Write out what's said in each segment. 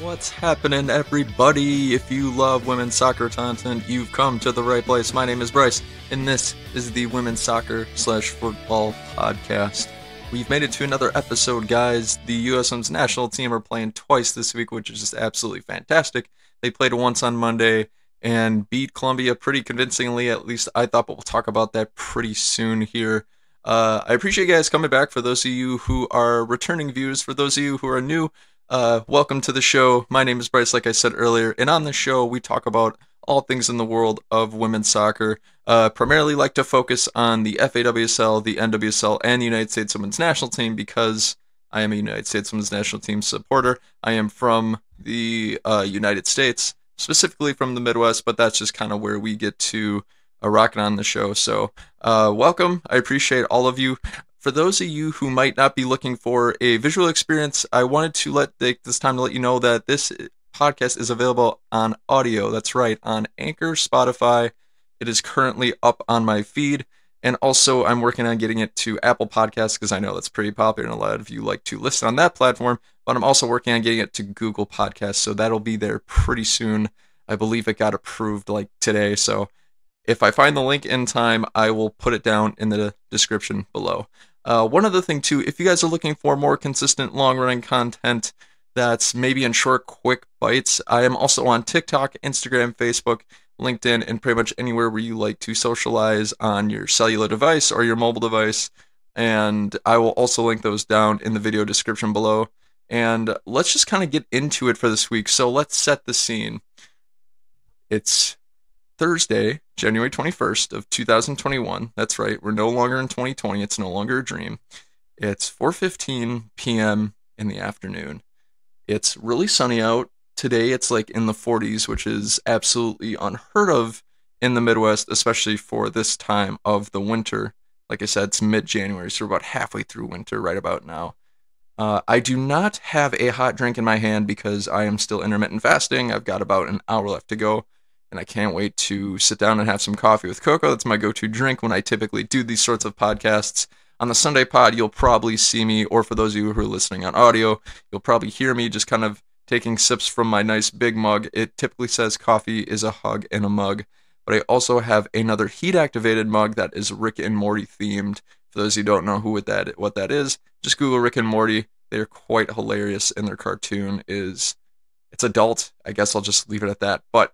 What's happening, everybody? If you love women's soccer content, you've come to the right place. My name is Bryce, and this is the Women's Soccer/Football Podcast. We've made it to another episode, guys. The USWNT national team are playing twice this week, which is just absolutely fantastic. They played once on Monday and beat Colombia pretty convincingly, at least I thought, but we'll talk about that pretty soon here. I appreciate you guys coming back. For those of you who are returning viewers, for those of you who are new, welcome to the show. My name is Bryce, like I said earlier, and on the show we talk about all things in the world of women's soccer. Primarily like to focus on the FAWSL, the NWSL, and the United States Women's National Team because I am a United States Women's National Team supporter. I am from the United States, specifically from the Midwest, but that's just kind of where we get to rock it on the show. So welcome. I appreciate all of you. For those of you who might not be looking for a visual experience, I wanted to take this time to let you know that this podcast is available on audio. That's right, on Anchor, Spotify. It is currently up on my feed. And also, I'm working on getting it to Apple Podcasts because I know that's pretty popular and a lot of you like to listen on that platform. But I'm also working on getting it to Google Podcasts, so that'll be there pretty soon. I believe it got approved like today, so if I find the link in time, I will put it down in the description below. One other thing too, if you guys are looking for more consistent long-running content that's maybe in short, quick bites, I am also on TikTok, Instagram, Facebook, LinkedIn, and pretty much anywhere where you like to socialize on your cellular device or your mobile device. And I will also link those down in the video description below. And let's just kind of get into it for this week. So let's set the scene. It's Thursday, January 21st of 2021. That's right. We're no longer in 2020. It's no longer a dream. It's 4:15 p.m. in the afternoon. It's really sunny out. Today it's like in the 40s, which is absolutely unheard of in the Midwest, especially for this time of the winter. Like I said, it's mid-January, so we're about halfway through winter right about now. I do not have a hot drink in my hand because I am still intermittent fasting. I've got about an hour left to go. And I can't wait to sit down and have some coffee with cocoa. That's my go-to drink when I typically do these sorts of podcasts. On the Sunday pod, you'll probably see me, or for those of you who are listening on audio, you'll probably hear me just kind of taking sips from my nice big mug. It typically says coffee is a hug in a mug. But I also have another heat-activated mug that is Rick and Morty themed. For those who don't know what that is, just Google Rick and Morty. They're quite hilarious, and their cartoon it's adult. I guess I'll just leave it at that. But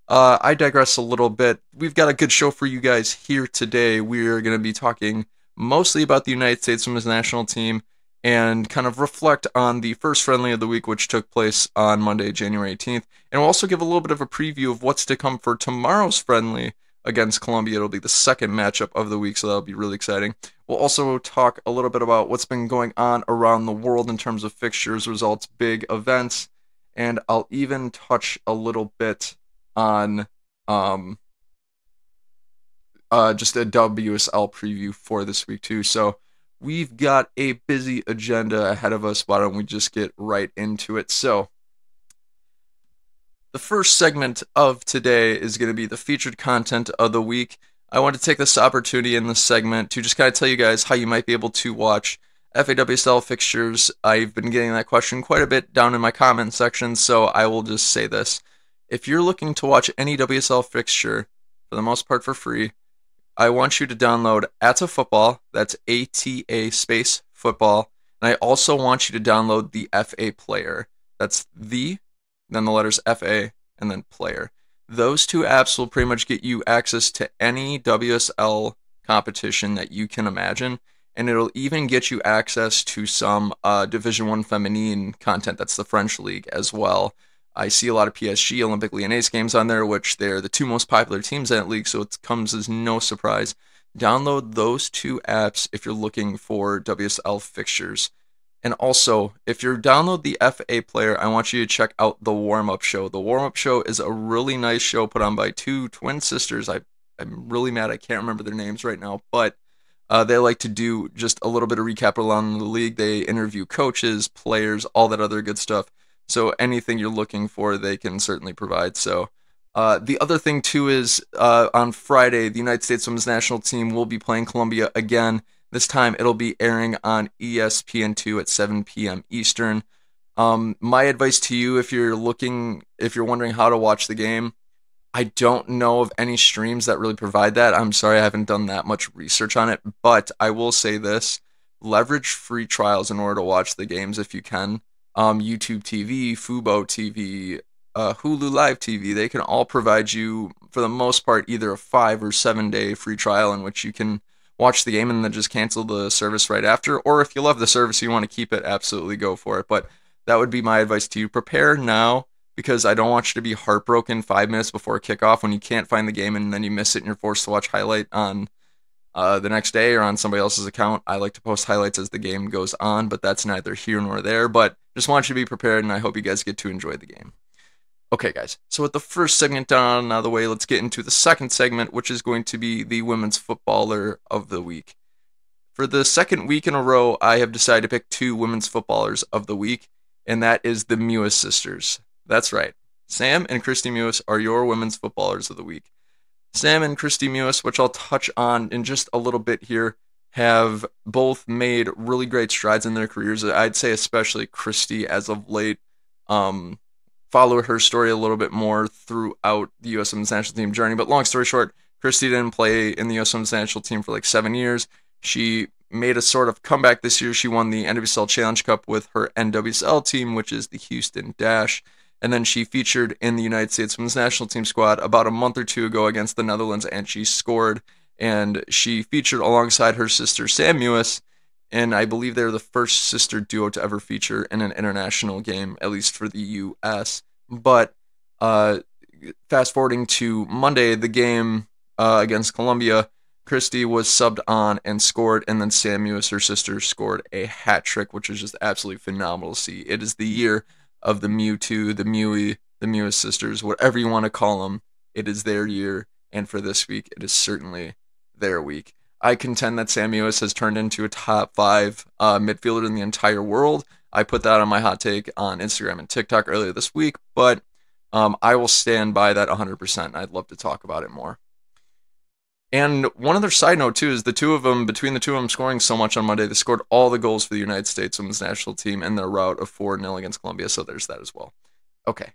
I digress a little bit. We've got a good show for you guys here today. We're going to be talking mostly about the United States Women's National Team and kind of reflect on the first friendly of the week, which took place on Monday, January 18th. And we'll also give a little bit of a preview of what's to come for tomorrow's friendly against Colombia. It'll be the second matchup of the week, so that'll be really exciting. We'll also talk a little bit about what's been going on around the world in terms of fixtures, results, big events, and I'll even touch a little bit on just a WSL preview for this week too. So we've got a busy agenda ahead of us. Why don't we just get right into it? So the first segment of today is going to be the featured content of the week. I want to take this opportunity in this segment to just kind of tell you guys how you might be able to watch FAWSL fixtures. I've been getting that question quite a bit down in my comment section, so I will just say this. If you're looking to watch any WSL fixture, for the most part for free, I want you to download ATA Football, that's ATA space football, and I also want you to download the FA Player. That's then the letters FA, and then Player. Those two apps will pretty much get you access to any WSL competition that you can imagine, and it'll even get you access to some Division 1 Feminine content, that's the French League as well. I see a lot of PSG, Olympique Lyonnais games on there, which they're the two most popular teams in that league, so it comes as no surprise. Download those two apps if you're looking for WSL fixtures. And also, if you download the FA Player, I want you to check out the Warm-Up Show. The Warm-Up Show is a really nice show put on by two twin sisters. I'm really mad I can't remember their names right now, but they like to do just a little bit of recap around the league. They interview coaches, players, all that other good stuff. So anything you're looking for, they can certainly provide. So the other thing, too, is on Friday, the United States Women's National Team will be playing Colombia again. This time, it'll be airing on ESPN2 at 7 p.m. Eastern. My advice to you, if you're wondering how to watch the game, I don't know of any streams that really provide that. I'm sorry, I haven't done that much research on it, but I will say this: leverage free trials in order to watch the games if you can. YouTube TV, Fubo TV, Hulu Live TV, they can all provide you, for the most part, either a 5 or 7 day free trial in which you can watch the game and then just cancel the service right after. Or if you love the service, you want to keep it, absolutely go for it. But that would be my advice to you. Prepare now, because I don't want you to be heartbroken 5 minutes before kickoff when you can't find the game and then you miss it and you're forced to watch highlight on the next day or on somebody else's account. I like to post highlights as the game goes on, but that's neither here nor there. But just want you to be prepared, and I hope you guys get to enjoy the game. Okay, guys, so with the first segment done out of the way, let's get into the second segment, which is going to be the Women's Footballer of the Week. For the second week in a row, I have decided to pick 2 Women's Footballers of the Week, and that is the Mewis sisters. That's right. Sam and Christy Mewis are your Women's Footballers of the Week. Sam and Christy Mewis, which I'll touch on in just a little bit here, have both made really great strides in their careers. I'd say especially Christy as of late. Follow her story a little bit more throughout the U.S. Women's National Team journey. But long story short, Christy didn't play in the U.S. Women's National Team for like 7 years. She made a sort of comeback this year. She won the NWSL Challenge Cup with her NWSL team, which is the Houston Dash. And then she featured in the United States Women's National Team squad about a month or 2 ago against the Netherlands, and she scored. And she featured alongside her sister, Sam Mewis, and I believe they're the first sister duo to ever feature in an international game, at least for the U.S. But fast forwarding to Monday, the game against Colombia, Christy was subbed on and scored, and then Sam Mewis, her sister, scored a hat trick, which is just absolutely phenomenal to see. It is the year of the Mewtwo, the Mewy, the Mewis sisters, whatever you want to call them. It is their year, and for this week, it is certainly their week. I contend that Sam Mewis has turned into a top 5 midfielder in the entire world. I put that on my hot take on Instagram and TikTok earlier this week, but I will stand by that 100%, and I'd love to talk about it more. And one other side note, too, is between the two of them scoring so much on Monday, they scored all the goals for the United States Women's National Team in their rout of 4-0 against Colombia, so there's that as well. Okay.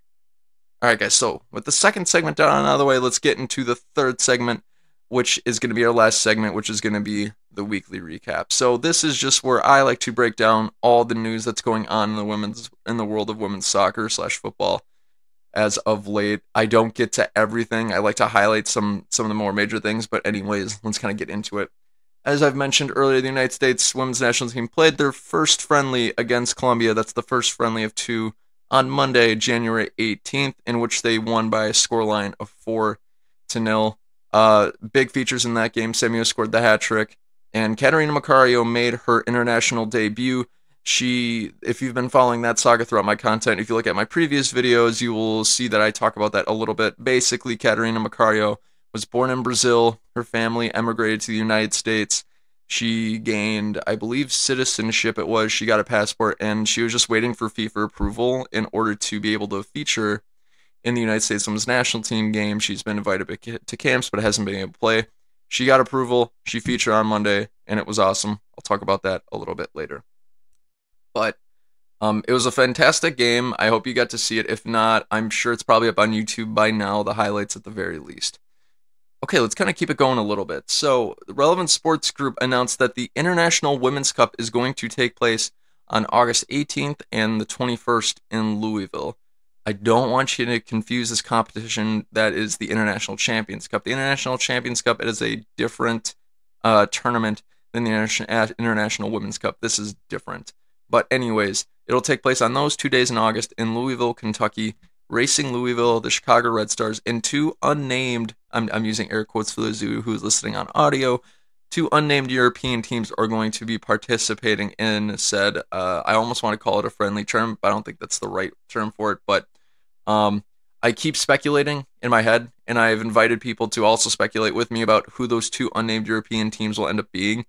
All right, guys, so with the second segment done out of the way, let's get into the third segment, which is going to be our last segment, which is going to be the weekly recap. So this is just where I like to break down all the news that's going on in the world of women's soccer / football. As of late, I don't get to everything. I like to highlight some of the more major things, but anyways, let's kind of get into it. As I've mentioned earlier, the United States Women's National Team played their first friendly against Colombia. That's the first friendly of 2 on Monday, January 18th, in which they won by a scoreline of 4-0. Big features in that game. Samuel scored the hat trick, and Catarina Macario made her international debut. If you've been following that saga throughout my content, if you look at my previous videos, you will see that I talk about that a little bit. Basically, Catarina Macario was born in Brazil. Her family emigrated to the United States. She gained, I believe, citizenship it was. She got a passport, and she was just waiting for FIFA approval in order to be able to feature in the United States Women's National Team game. She's been invited to camps, but hasn't been able to play. She got approval. She featured on Monday, and it was awesome. I'll talk about that a little bit later. But it was a fantastic game. I hope you got to see it. If not, I'm sure it's probably up on YouTube by now, the highlights at the very least. Okay, let's kind of keep it going a little bit. So, the Relevant Sports Group announced that the International Women's Cup is going to take place on August 18th and the 21st in Louisville. I don't want you to confuse this competition that is the International Champions Cup. The International Champions Cup, it is a different tournament than the International Women's Cup. This is different. But anyways, it'll take place on those 2 days in August in Louisville, Kentucky. Racing Louisville, the Chicago Red Stars, and 2 unnamed, I'm using air quotes for those who's listening on audio, 2 unnamed European teams are going to be participating in said, I almost want to call it a friendly term, but I don't think that's the right term for it. But I keep speculating in my head, and I've invited people to also speculate with me about who those 2 unnamed European teams will end up being.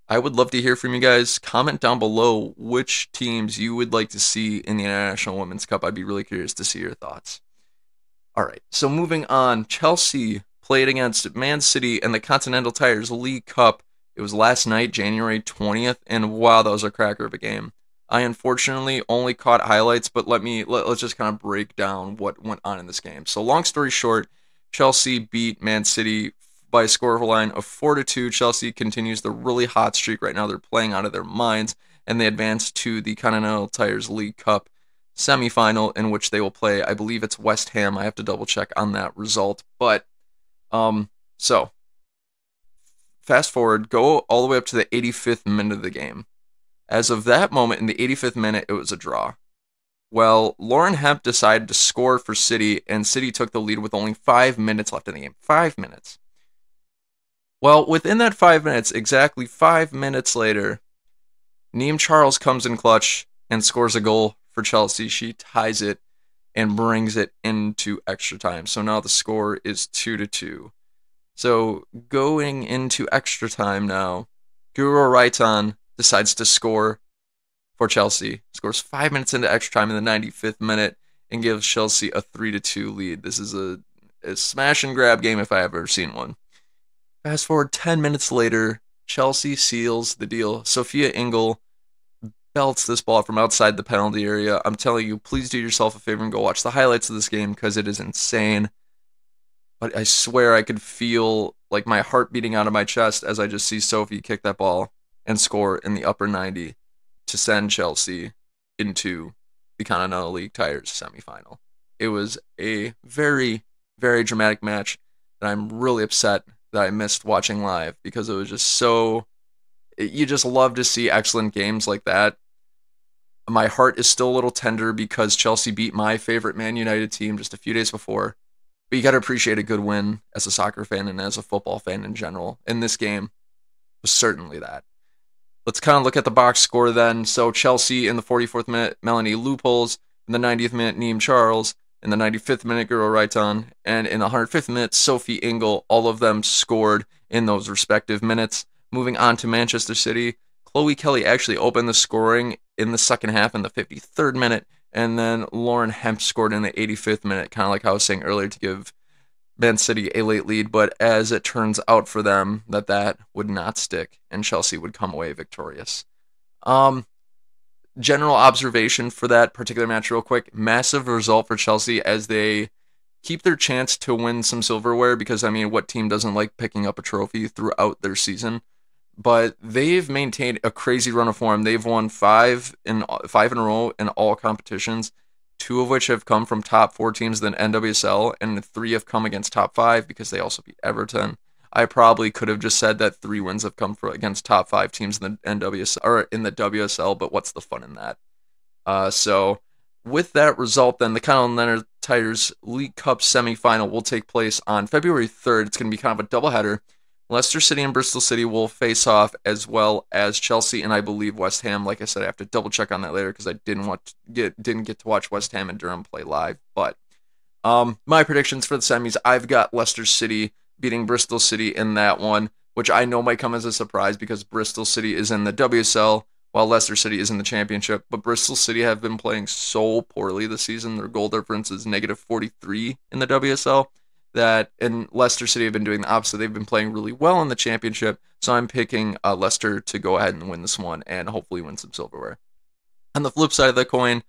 I would love to hear from you guys. Comment down below which teams you would like to see in the International Women's Cup. I'd be really curious to see your thoughts. All right, so moving on. Chelsea played against Man City in the Continental Tires League Cup. It was last night, January 20th, and wow, that was a cracker of a game. I unfortunately only caught highlights, but let's just kind of break down what went on in this game. So long story short, Chelsea beat Man City by a scoreline of 4-2. Chelsea continues the really hot streak right now. They're playing out of their minds, and they advance to the Continental Tires League Cup semifinal, in which they will play, I believe it's West Ham. I have to double check on that result. But so fast forward, go all the way up to the 85th minute of the game. As of that moment, in the 85th minute, it was a draw. Well, Lauren Hemp decided to score for City, and City took the lead with only 5 minutes left in the game. 5 minutes. Well, within that 5 minutes, exactly 5 minutes later, Neem Charles comes in clutch and scores a goal for Chelsea. She ties it and brings it into extra time. So now the score is 2-2. So going into extra time now, Guro Raitan decides to score for Chelsea. Scores 5 minutes into extra time in the 95th minute and gives Chelsea a 3-2 lead. This is a smash and grab game if I have ever seen one. Fast forward 10 minutes later, Chelsea seals the deal. Sophia Ingle belts this ball from outside the penalty area. I'm telling you, please do yourself a favor and go watch the highlights of this game because it is insane. But I swear I could feel like my heart beating out of my chest as I just see Sophie kick that ball and score in the upper 90 to send Chelsea into the Continental League Tires semifinal. It was a very, very dramatic match that I'm really upset that I missed watching live because it was just so... You just love to see excellent games like that. My heart is still a little tender because Chelsea beat my favorite Man United team just a few days before. But you got to appreciate a good win as a soccer fan and as a football fan in general. And this game was certainly that. Let's kind of look at the box score then. So Chelsea in the 44th minute, Melanie Loopholes. In the 90th minute, Neem Charles. In the 95th minute, Guro Raitan. And in the 105th minute, Sophie Ingle. All of them scored in those respective minutes. Moving on to Manchester City, Chloe Kelly actually opened the scoring in the second half in the 53rd minute. And then Lauren Hemp scored in the 85th minute, kind of like I was saying earlier, to give Man City a late lead. But as it turns out for them, that would not stick, and Chelsea would come away victorious. General observation for that particular match real quick. Massive result for Chelsea as they keep their chance to win some silverware because, I mean, what team doesn't like picking up a trophy throughout their season? But they've maintained a crazy run of form. They've won five in a row in all competitions, 2 of which have come from top 4 teams in the NWSL, and 3 have come against top 5 because they also beat Everton. I probably could have just said that 3 wins have come against top 5 teams in the NWSL or in the WSL, but what's the fun in that? So with that result, then the Continental Tires League Cup semifinal will take place on February 3rd. It's going to be kind of a doubleheader. Leicester City and Bristol City will face off, as well as Chelsea and I believe West Ham. Like I said, I have to double check on that later because I didn't get to watch West Ham and Durham play live. But my predictions for the semis, I've got Leicester City beating Bristol City in that one, which I know might come as a surprise because Bristol City is in the WSL while Leicester City is in the championship. But Bristol City have been playing so poorly this season. Their goal difference is -43 in the WSL. That and Leicester City have been doing the opposite. They've been playing really well in the championship, so I'm picking Leicester to go ahead and win this one and hopefully win some silverware. On the flip side of the coin,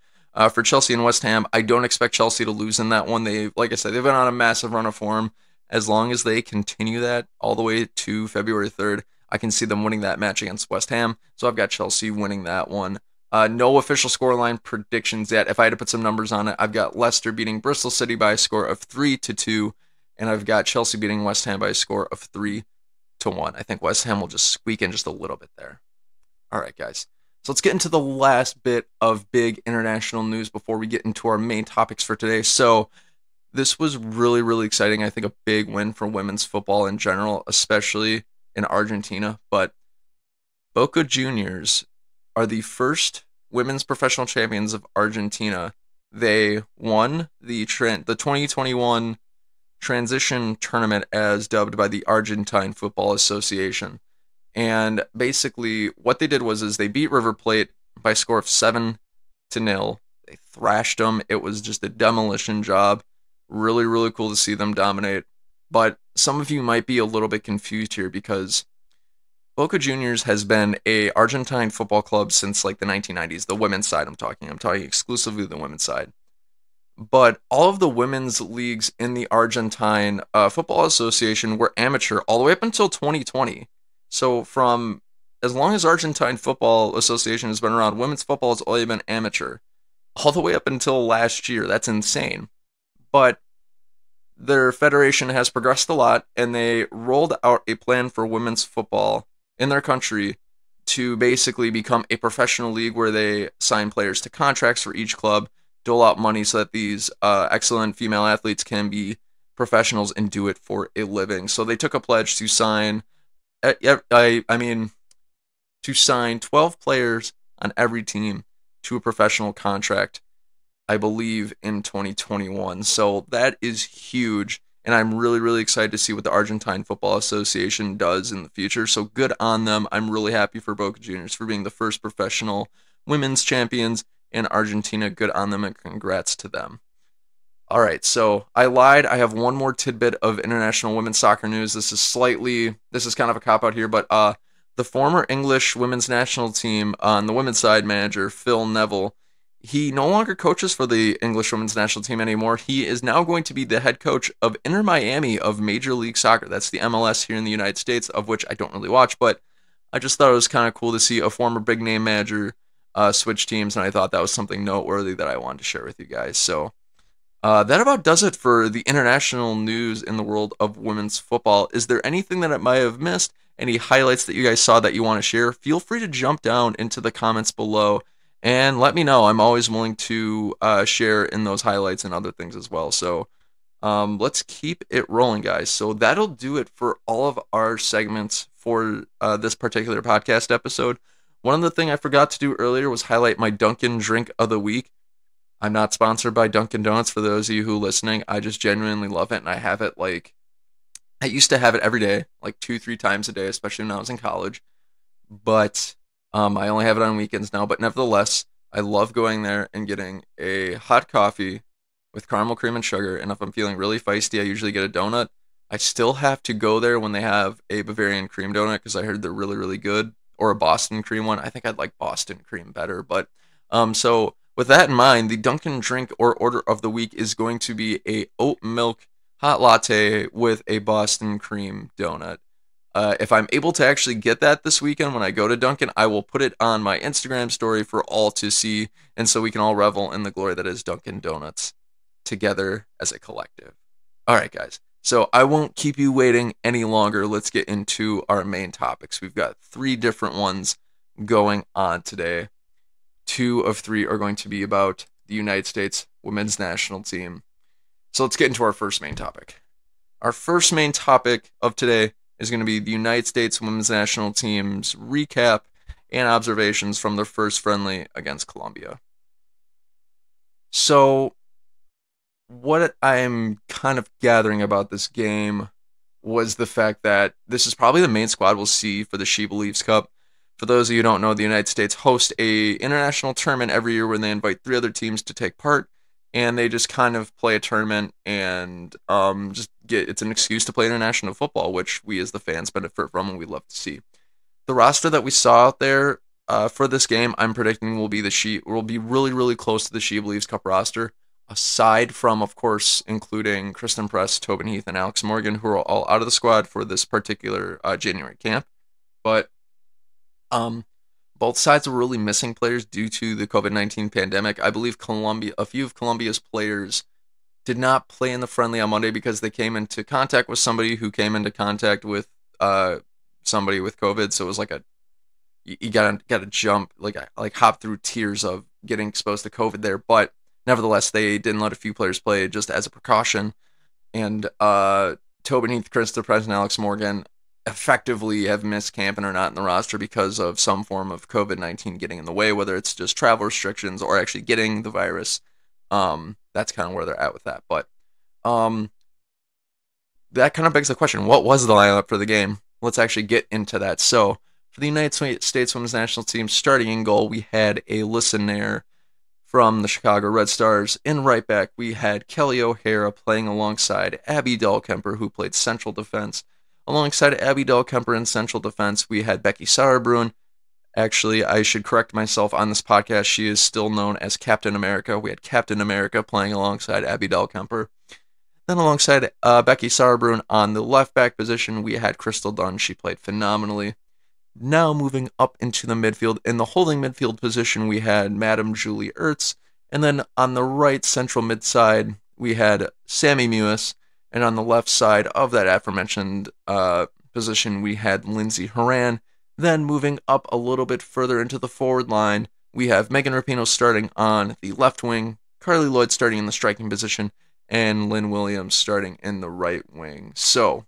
for Chelsea and West Ham, I don't expect Chelsea to lose in that one. Like I said, they've been on a massive run of form. As long as they continue that all the way to February 3rd, I can see them winning that match against West Ham. So I've got Chelsea winning that one. No official scoreline predictions yet. If I had to put some numbers on it, I've got Leicester beating Bristol City by a score of 3-2. And I've got Chelsea beating West Ham by a score of 3-1. I think West Ham will just squeak in just a little bit there. All right, guys. So let's get into the last bit of big international news before we get into our main topics for today. So this was really, really exciting. I think a big win for women's football in general, especially in Argentina. But Boca Juniors are the first women's professional champions of Argentina. They won the 2021 transition tournament as dubbed by the Argentine Football Association. And basically what they did was they beat River Plate by a score of 7-0. They thrashed them. It was just a demolition job. Really, really cool to see them dominate. But some of you might be a little bit confused here because Boca Juniors has been a Argentine football club since like the 1990s. The women's side, I'm talking exclusively the women's side. But all of the women's leagues in the Argentine Football Association were amateur all the way up until 2020. So from as long as Argentine Football Association has been around, women's football has only been amateur all the way up until last year. That's insane. But their federation has progressed a lot, and they rolled out a plan for women's football in their country to basically become a professional league where they sign players to contracts for each club, dole out money so that these excellent female athletes can be professionals and do it for a living. So they took a pledge to sign, to sign 12 players on every team to a professional contract, I believe, in 2021. So that is huge. And I'm really, really excited to see what the Argentine Football Association does in the future. So good on them. I'm really happy for Boca Juniors for being the first professional women's champions in Argentina. Good on them and congrats to them. All right, so I lied. I have one more tidbit of international women's soccer news. This is kind of a cop-out here, but the former English women's national team on the women's side manager, Phil Neville, he no longer coaches for the English women's national team anymore. He is now going to be the head coach of Inter Miami of Major League Soccer. That's the MLS here in the United States, of which I don't really watch, but I just thought it was kind of cool to see a former big-name manager switch teams, and I thought that was something noteworthy that I wanted to share with you guys. So that about does it for the international news in the world of women's football. Is there anything that I might have missed? Any highlights that you guys saw that you want to share? Feel free to jump down into the comments below and let me know. I'm always willing to share in those highlights and other things as well. So let's keep it rolling, guys. So that'll do it for all of our segments for this particular podcast episode. One of the things I forgot to do earlier was highlight my Dunkin' drink of the week. I'm not sponsored by Dunkin' Donuts for those of you who are listening. I just genuinely love it, and I have it I used to have it every day, like 2-3 times a day, especially when I was in college. But I only have it on weekends now. But nevertheless, I love going there and getting a hot coffee with caramel cream and sugar. And if I'm feeling really feisty, I usually get a donut. I still have to go there when they have a Bavarian cream donut because I heard they're really, really good. Or a Boston cream one. I think I'd like Boston cream better. But so with that in mind, the Dunkin' drink or order of the week is going to be a oat milk hot latte with a Boston cream donut. If I'm able to actually get that this weekend when I go to Dunkin', I will put it on my Instagram story for all to see, and so we can all revel in the glory that is Dunkin' Donuts together as a collective. All right, guys. So I won't keep you waiting any longer. Let's get into our main topics. We've got 3 different ones going on today. 2 of 3 are going to be about the United States women's national team. So let's get into our first main topic. Our first main topic of today is going to be the United States women's national team's recap and observations from their first friendly against Colombia. So what I'm kind of gathering about this game was the fact that this is probably the main squad we'll see for the She Believes Cup. For those of you who don't know, the United States host a international tournament every year where they invite 3 other teams to take part, and they just kind of play a tournament and it's an excuse to play international football, which we as the fans benefit from and we love to see. The roster that we saw out there for this game, I'm predicting will be really, really close to the She Believes Cup roster. Aside from, of course, including Kristen Press, Tobin Heath, and Alex Morgan, who are all out of the squad for this particular January camp. But both sides were really missing players due to the COVID-19 pandemic. I believe a few of Colombia's players did not play in the friendly on Monday because they came into contact with somebody who came into contact with somebody with COVID. So it was like you gotta jump, like hop through tiers of getting exposed to COVID there. But nevertheless, they didn't let a few players play just as a precaution. And Tobin Heath, Krista Press, and Alex Morgan effectively have missed camp and are not in the roster because of some form of COVID-19 getting in the way, whether it's just travel restrictions or actually getting the virus. That's kind of where they're at with that. But that kind of begs the question, what was the lineup for the game? Let's actually get into that. So for the United States women's national team, starting in goal, we had a listener from the Chicago Red Stars. In right back, we had Kelly O'Hara playing alongside Abby Dahlkemper, who played central defense. Alongside Abby Dahlkemper in central defense, we had Becky Sauerbrunn. Actually, I should correct myself on this podcast. She is still known as Captain America. We had Captain America playing alongside Abby Dahlkemper. Then alongside Becky Sauerbrunn on the left back position, we had Crystal Dunn. She played phenomenally. Now moving up into the midfield. In the holding midfield position, we had Madam Julie Ertz. And then on the right central mid side, we had Sammy Mewis. And on the left side of that aforementioned position, we had Lindsay Horan. Then moving up a little bit further into the forward line, we have Megan Rapinoe starting on the left wing, Carly Lloyd starting in the striking position, and Lynn Williams starting in the right wing. So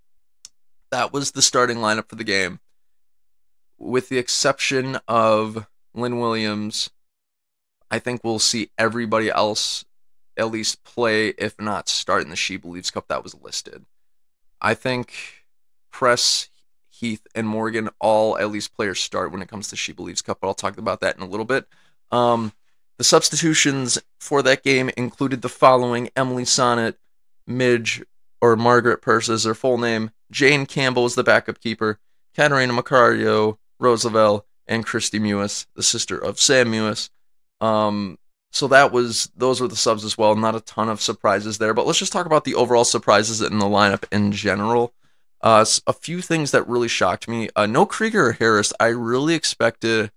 that was the starting lineup for the game. With the exception of Lynn Williams, I think we'll see everybody else at least play, if not start in the She Believes Cup that was listed. I think Press, Heath, and Morgan all at least players start when it comes to She Believes Cup, but I'll talk about that in a little bit. The substitutions for that game included the following: Emily Sonnet, Midge, or Margaret Purse is her full name, Jane Campbell is the backup keeper, Katarina Macario, Roosevelt, and Christy Mewis, the sister of Sam Mewis. So those were the subs as well. Not a ton of surprises there, but let's just talk about the overall surprises in the lineup in general. A few things that really shocked me. No Krieger or Harris. I really expected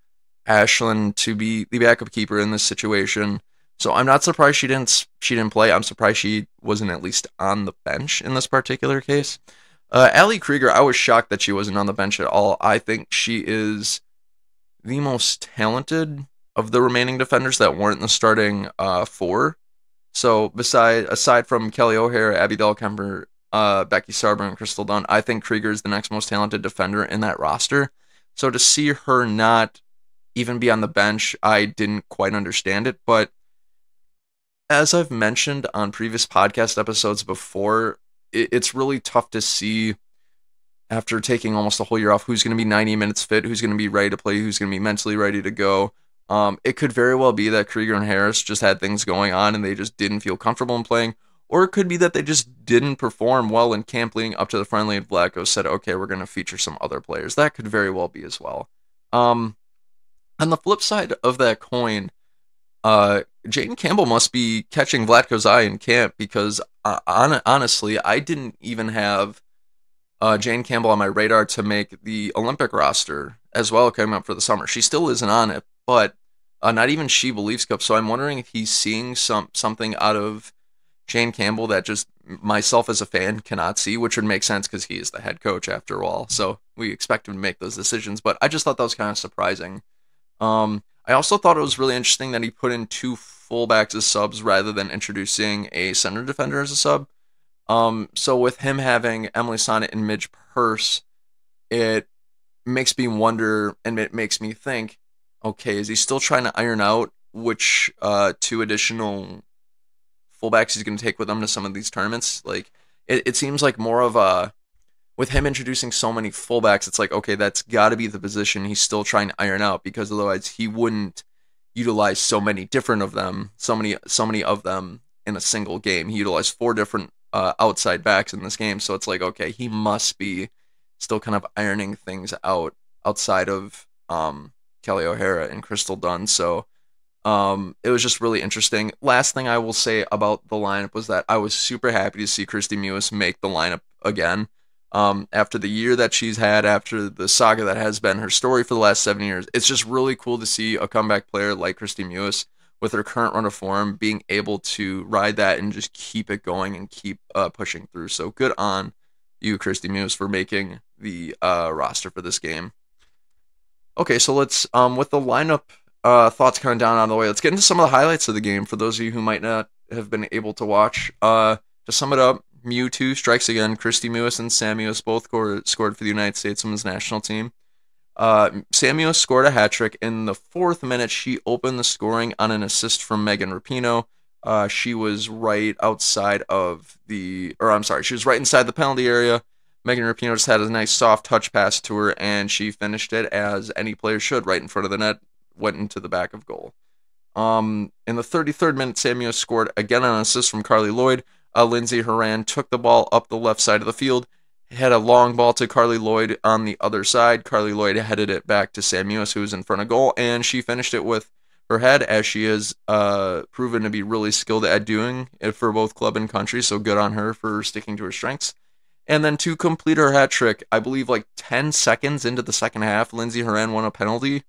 Ashlyn to be the backup keeper in this situation. So I'm not surprised she didn't play. I'm surprised she wasn't at least on the bench in this particular case. Allie Krieger, I was shocked that she wasn't on the bench at all. I think she is the most talented of the remaining defenders that weren't in the starting four. So aside from Kelly O'Hare, Abby Dahlkemper, Becky Sauerbrunn, and Crystal Dunn, I think Krieger is the next most talented defender in that roster. So to see her not even be on the bench, I didn't quite understand it. But as I've mentioned on previous podcast episodes before, it's really tough to see after taking almost a whole year off who's going to be 90 minutes fit, who's going to be ready to play, who's going to be mentally ready to go. It could very well be that Krieger and Harris just had things going on and they just didn't feel comfortable in playing. Or it could be that they just didn't perform well in camp leading up to the friendly, and Vlatko said, okay, we're going to feature some other players. That could very well be as well. On the flip side of that coin, Jaden Campbell must be catching Vlatko's eye in camp, because honestly, I didn't even have Jane Campbell on my radar to make the Olympic roster as well coming up for the summer. She still isn't on it, but not even She Believes Cup. So I'm wondering if he's seeing something out of Jane Campbell that just myself as a fan cannot see, which would make sense because he is the head coach after all. So we expect him to make those decisions. But I just thought that was kind of surprising. I also thought it was really interesting that he put in two fullbacks as subs rather than introducing a center defender as a sub. So with him having Emily Sonnet and Midge Purse, it makes me wonder, and it makes me think, okay, is he still trying to iron out which two additional fullbacks he's going to take with him to some of these tournaments? Like, it seems like more of a, with him introducing so many fullbacks, it's like, okay, that's got to be the position he's still trying to iron out, because otherwise he wouldn't utilize so many of them in a single game. He utilized 4 different outside backs in this game, so it's like, okay, he must be still kind of ironing things out outside of Kelly O'Hara and Crystal Dunn. So it was just really interesting. Last thing I will say about the lineup was that I was super happy to see Christy Mewis make the lineup again. After the year that she's had, after the saga that has been her story for the last 7 years, it's just really cool to see a comeback player like Christy Mewis with her current run of form being able to ride that and just keep it going and keep pushing through. So good on you, Christy Mewis, for making the roster for this game. Okay, so let's, with the lineup thoughts kind of down out of the way, let's get into some of the highlights of the game for those of you who might not have been able to watch. To sum it up, Mewtwo strikes again. Christy Mewis and Sam Mewis both scored for the United States Women's National Team. Sam Mewis scored a hat trick. In the 4th minute, she opened the scoring on an assist from Megan Rapinoe. She was right outside of she was right inside the penalty area. Megan Rapinoe just had a nice soft touch pass to her, and she finished it as any player should, right in front of the net, went into the back of goal. In the 33rd minute, Sam Mewis scored again on an assist from Carly Lloyd. Lindsay Horan took the ball up the left side of the field, had a long ball to Carly Lloyd on the other side. Carly Lloyd headed it back to Sam Mewis, who was in front of goal, and she finished it with her head, as she is proven to be really skilled at doing it for both club and country. So good on her for sticking to her strengths. And then to complete her hat trick, I believe like 10 seconds into the second half, Lindsey Horan won a penalty,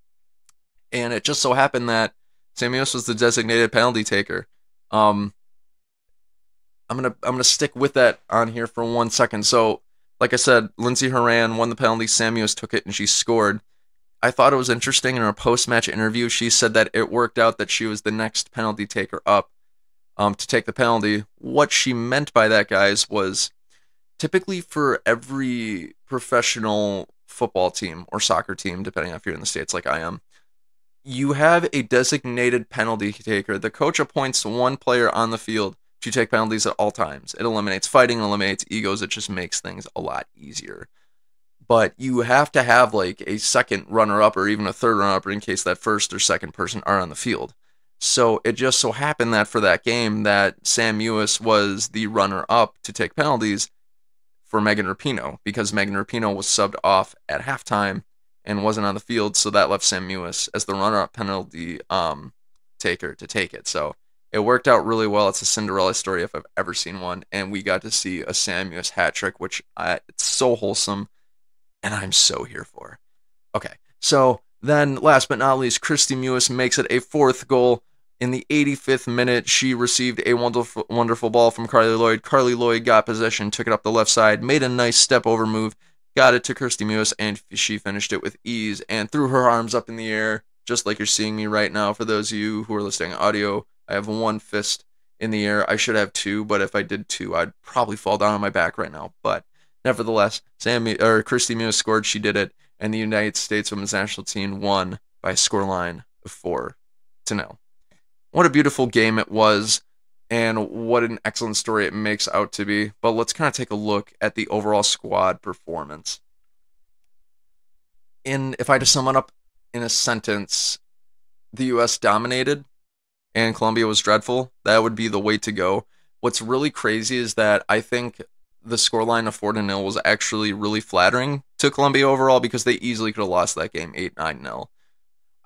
and it just so happened that Sam Mewis was the designated penalty taker. Um, I'm gonna stick with that on here for 1 second. So, like I said, Lindsey Horan won the penalty. Sam Mewis took it and she scored. I thought it was interesting in her post-match interview. She said that it worked out that she was the next penalty taker up to take the penalty. What she meant by that, guys, was typically for every professional football team or soccer team, depending on if you're in the States like I am, you have a designated penalty taker. The coach appoints one player on the field to take penalties at all times. It eliminates fighting, eliminates egos. It just makes things a lot easier. But you have to have like a second runner-up or even a third runner-up in case that first or second person are on the field. So it just so happened that for that game that Sam Mewis was the runner-up to take penalties for Megan Rapinoe, because Megan Rapinoe was subbed off at halftime and wasn't on the field, so that left Sam Mewis as the runner-up penalty taker to take it. So it worked out really well. It's a Cinderella story if I've ever seen one, and we got to see a Sam Mewis hat trick, which it's so wholesome, and I'm so here for. Okay, so then last but not least, Kristie Mewis makes it a fourth goal. In the 85th minute, she received a wonderful ball from Carly Lloyd. Carly Lloyd got possession, took it up the left side, made a nice step-over move, got it to Kristie Mewis, and she finished it with ease and threw her arms up in the air, just like you're seeing me right now. For those of you who are listening to audio, I have one fist in the air. I should have two, but if I did two, I'd probably fall down on my back right now. But nevertheless, Kristie Mewis scored. She did it, and the United States Women's National Team won by a scoreline of 4-0. What a beautiful game it was, and what an excellent story it makes out to be. But let's kind of take a look at the overall squad performance. If I had to sum it up in a sentence, the U.S. dominated, and Colombia was dreadful. That would be the way to go. What's really crazy is that I think the scoreline of 4-0 was actually really flattering to Colombia overall, because they easily could have lost that game 8-9-0.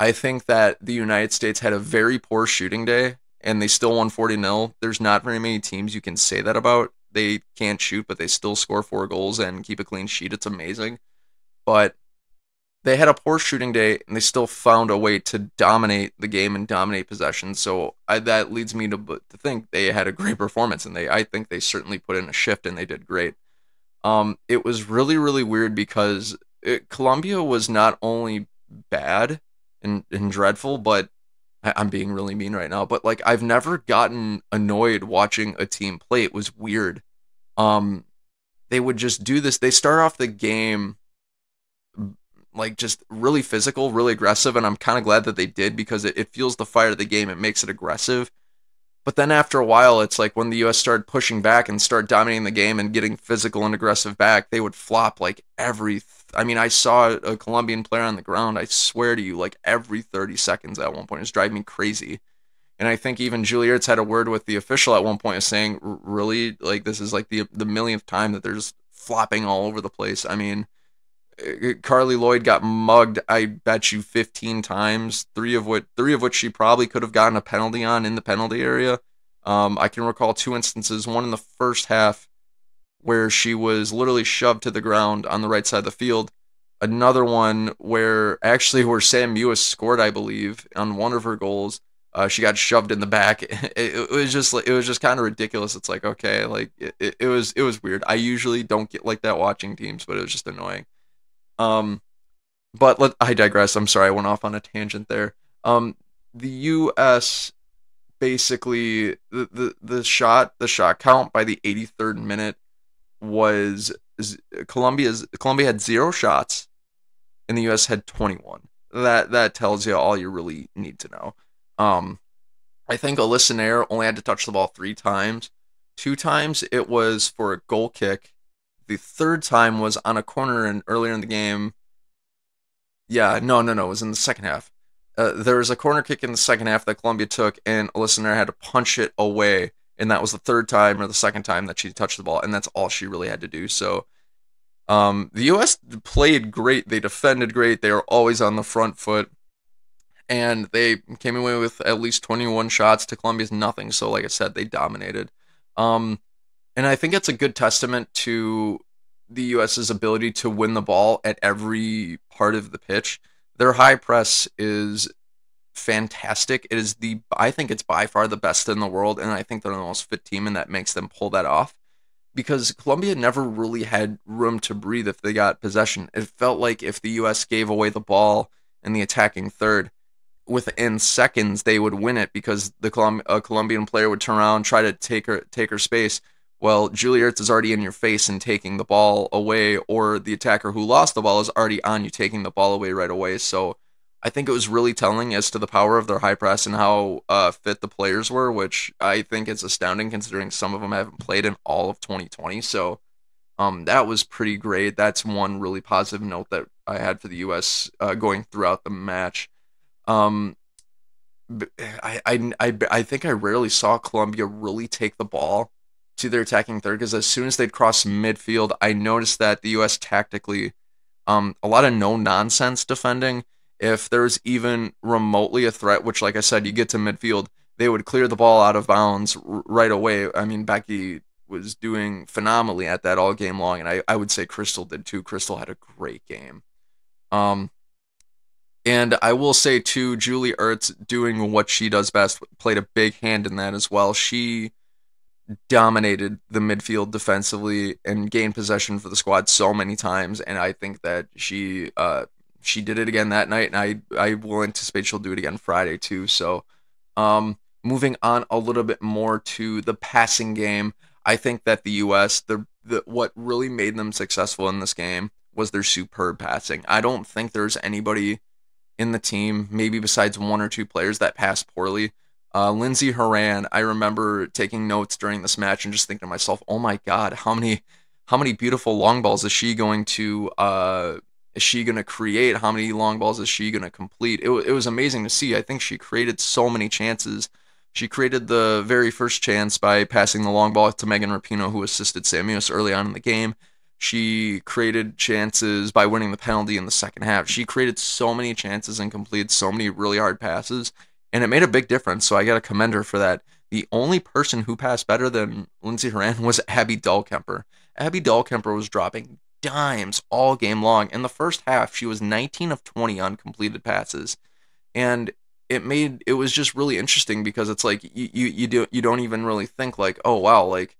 I think that the United States had a very poor shooting day, and they still won 40-0. There's not very many teams you can say that about. They can't shoot, but they still score 4 goals and keep a clean sheet. It's amazing. But they had a poor shooting day, and they still found a way to dominate the game and dominate possession. So that leads me to think they had a great performance, and I think they certainly put in a shift, and they did great. It was really, really weird because Colombia was not only bad and dreadful, but I'm being really mean right now, but like I've never gotten annoyed watching a team play. It was weird. They would just do this. They start off the game like just really physical, really aggressive, and I'm kind of glad that they did, because it fuels the fire of the game. It makes it aggressive. But then after a while, it's like when the U.S. started pushing back and start dominating the game and getting physical and aggressive back, they would flop like I saw a Colombian player on the ground, I swear to you, like every 30 seconds at one point. It was driving me crazy. And I think even Julie Ertz had a word with the official at one point saying, really, like this is like the millionth time that they're just flopping all over the place. I mean, Carly Lloyd got mugged, I bet you 15 times, three of which she probably could have gotten a penalty on in the penalty area. I can recall 2 instances, one in the first half where she was literally shoved to the ground on the right side of the field. Another one where Sam Mewis scored, I believe, on one of her goals. She got shoved in the back. It was just kind of ridiculous. It's like, okay, like it was weird. I usually don't get like that watching teams, but it was just annoying. But I digress. I'm sorry, I went off on a tangent there. The U.S. basically the shot count by the 83rd minute was Colombia had 0 shots, and the U.S. had 21. That tells you all you really need to know. I think Alyssa Nair only had to touch the ball 3 times. 2 times it was for a goal kick. The 3rd time was on a corner and earlier in the game. Yeah, no, it was in the second half. There was a corner kick in the second half that Colombia took, and Alyssa Nair had to punch it away, and that was the 3rd time or the 2nd time that she touched the ball, and that's all she really had to do. So The U.S. played great. They defended great. They were always on the front foot, and they came away with at least 21 shots to Colombia's nothing. So, like I said, they dominated. Um, and I think it's a good testament to the U.S.'s ability to win the ball at every part of the pitch. Their high press is fantastic. I think it's by far the best in the world, and I think they're the most fit team, and that makes them pull that off. Because Colombia never really had room to breathe if they got possession. It felt like if the U.S. gave away the ball in the attacking third, within seconds they would win it because a Colombian player would turn around, try to take her space. Well, Julie Ertz is already in your face and taking the ball away, or the attacker who lost the ball is already on you, taking the ball away right away. So I think it was really telling as to the power of their high press and how fit the players were, which I think is astounding considering some of them haven't played in all of 2020. So that was pretty great. That's one really positive note that I had for the U.S. Going throughout the match. Um, I think I rarely saw Colombia really take the ball to their attacking third because as soon as they'd cross midfield, I noticed that the U.S. tactically, a lot of no nonsense defending. If there was even remotely a threat, which, like I said, you get to midfield, they would clear the ball out of bounds right away. I mean, Becky was doing phenomenally at that all game long, and I would say Crystal did too. Crystal had a great game. Um, and I will say too, Julie Ertz doing what she does best played a big hand in that as well. She dominated the midfield defensively and gained possession for the squad so many times, and I think that she did it again that night, and I will anticipate she'll do it again Friday too. So, moving on a little bit more to the passing game, I think that the U.S. What really made them successful in this game was their superb passing. I don't think there's anybody in the team, maybe besides one or two players that passed poorly. Lindsey Horan, I remember taking notes during this match and just thinking to myself, "Oh my God, how many beautiful long balls is she gonna create? How many long balls is she gonna complete?" It was amazing to see. I think she created so many chances. She created the very first chance by passing the long ball to Megan Rapinoe, who assisted Sam Mewis early on in the game. She created chances by winning the penalty in the second half. She created so many chances and completed so many really hard passes, and it made a big difference. So I got to commend her for that. The only person who passed better than Lindsey Horan was Abby Dahlkemper. Abby Dahlkemper was dropping dimes all game long. In the first half, she was 19 of 20 on completed passes, and it was just really interesting because it's like you don't even really think like, oh wow, like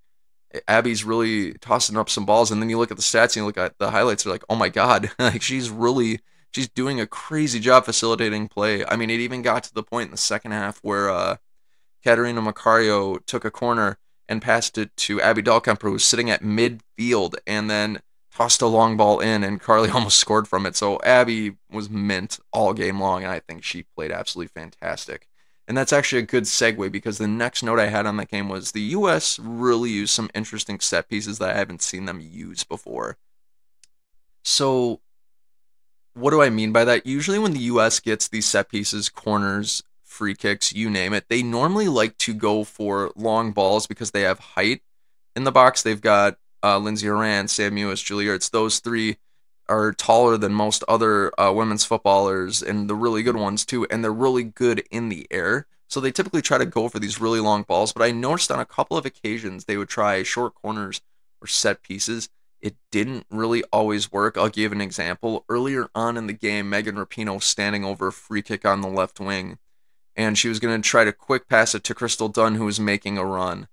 Abby's really tossing up some balls, and then you look at the stats and you look at the highlights, you're like, oh my God, like she's doing a crazy job facilitating play. I mean, it even got to the point in the second half where Caterina Macario took a corner and passed it to Abby Dahlkemper, who was sitting at midfield, and then tossed a long ball in, and Carly almost scored from it. So Abby was mint all game long, and I think she played absolutely fantastic. And that's actually a good segue because the next note I had on that game was the U.S. really used some interesting set pieces that I haven't seen them use before. So, what do I mean by that? Usually, when the U.S. gets these set pieces, corners, free kicks, you name it, they normally like to go for long balls because they have height in the box. They've got Lindsey Horan, Sam Mewis, Julie Ertz. Those three are taller than most other women's footballers, and the really good ones too, and they're really good in the air. So they typically try to go for these really long balls, but I noticed on a couple of occasions they would try short corners or set pieces. It didn't really always work. I'll give an example. Earlier on in the game, Megan Rapinoe was standing over a free kick on the left wing, and she was going to try to quick pass it to Crystal Dunn, who was making a run.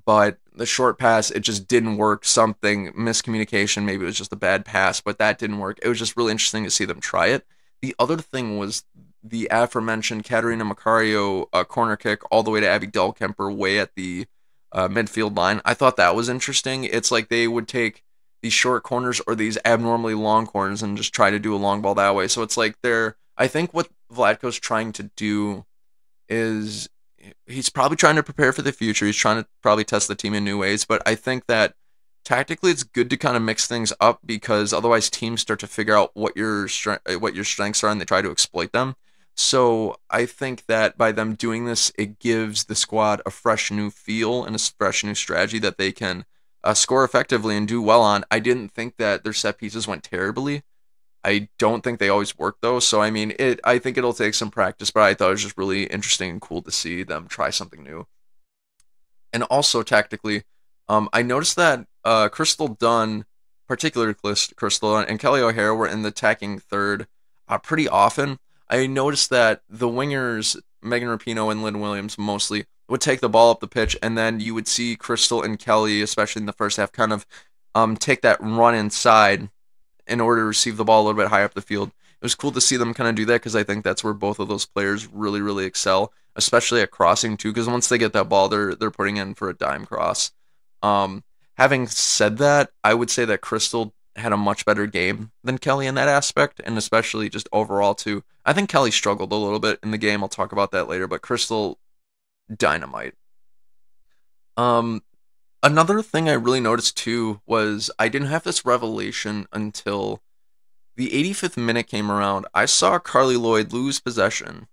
But the short pass, it just didn't work. Something, miscommunication, maybe it was just a bad pass, but that didn't work. It was just really interesting to see them try it. The other thing was the aforementioned Caterina Macario corner kick all the way to Abby Dahlkemper way at the midfield line. I thought that was interesting. It's like they would take these short corners or these abnormally long corners and just try to do a long ball that way. So it's like I think what Vlatko's trying to do is he's probably trying to prepare for the future. He's trying to probably test the team in new ways, but I think that tactically it's good to kind of mix things up because otherwise teams start to figure out what your strengths are and they try to exploit them. So I think that by them doing this, it gives the squad a fresh new feel and a fresh new strategy that they can score effectively and do well on. I didn't think that their set pieces went terribly. I don't think they always work though. So I mean, I think it'll take some practice, but I thought it was just really interesting and cool to see them try something new. And also tactically, I noticed that Crystal Dunn, particularly Crystal Dunn, and Kelly O'Hara were in the attacking third pretty often. I noticed that the wingers, Megan Rapinoe and Lynn Williams mostly, would take the ball up the pitch, and then you would see Crystal and Kelly, especially in the first half, kind of take that run inside in order to receive the ball a little bit higher up the field. It was cool to see them kind of do that because I think that's where both of those players really, really excel, especially at crossing too. Because once they get that ball, they're putting in for a dime cross. Um, Having said that, I would say that Crystal had a much better game than Kelly in that aspect, and especially just overall too. I think Kelly struggled a little bit in the game. I'll talk about that later, but Crystal dynamite. Um, Another thing I really noticed too was I didn't have this revelation until the 85th minute came around. I saw Carly Lloyd lose possession,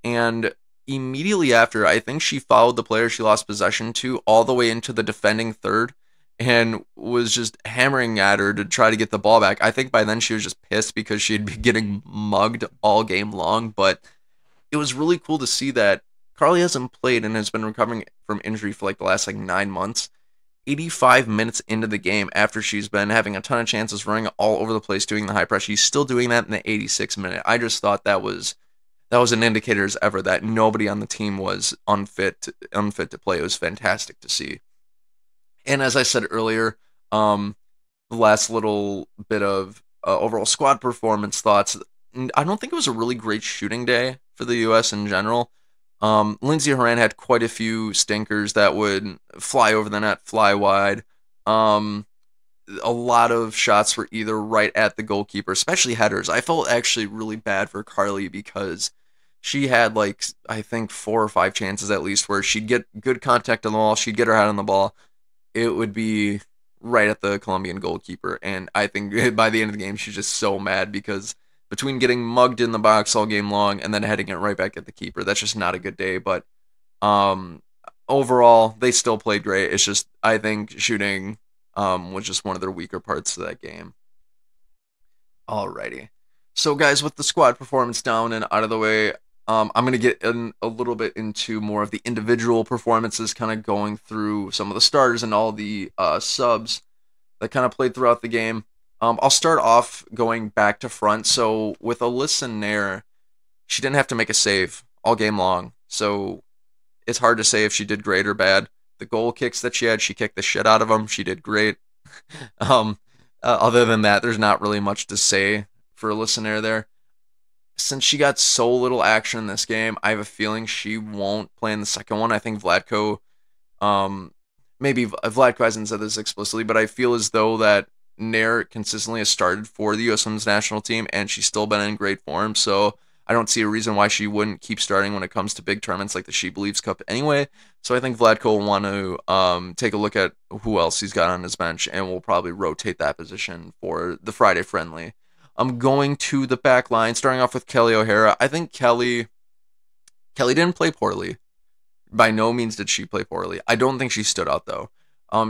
and immediately after, I think she followed the player she lost possession to all the way into the defending third and was just hammering at her to try to get the ball back. I think by then she was just pissed because she'd been getting mugged all game long, but it was really cool to see that Carly hasn't played and has been recovering from injury for like the last like 9 months. 85 minutes into the game after she's been having a ton of chances, running all over the place, doing the high press. She's still doing that in the 86th minute. I just thought that was an indicator as ever that nobody on the team was unfit to play. It was fantastic to see. And as I said earlier, the last little bit of overall squad performance thoughts. I don't think it was a really great shooting day for the U.S. in general. Lindsey Horan had quite a few stinkers that would fly over the net, fly wide. A lot of shots were either right at the goalkeeper, especially headers. I felt actually really bad for Carly because she had like I think 4 or 5 chances at least where she'd get good contact on the ball, she'd get her head on the ball, it would be right at the Colombian goalkeeper. And I think by the end of the game, she's just so mad because between getting mugged in the box all game long and then heading it right back at the keeper, that's just not a good day. But um, overall, they still played great. It's just I think shooting was just one of their weaker parts of that game. Alrighty. So, guys, with the squad performance down and out of the way, I'm going to get in a little bit into more of the individual performances, kind of going through some of the starters and all the subs that kind of played throughout the game. I'll start off going back to front. So, with Alyssa Nair, she didn't have to make a save all game long. So, it's hard to say if she did great or bad. The goal kicks that she had, she kicked the shit out of them. She did great. um, Other than that, there's not really much to say for Alyssa Nair there. Since she got so little action in this game, I have a feeling she won't play in the second one. I think Vlatko, um, maybe Vlatko hasn't said this explicitly, but I feel as though that Nair consistently has started for the U.S. Women's National Team, and she's still been in great form. So I don't see a reason why she wouldn't keep starting when it comes to big tournaments like the She Believes Cup anyway. So I think Vlatko will want to take a look at who else he's got on his bench, and we'll probably rotate that position for the Friday friendly. I'm going to the back line, starting off with Kelly O'Hara. I think Kelly didn't play poorly. By no means did she play poorly. I don't think she stood out though.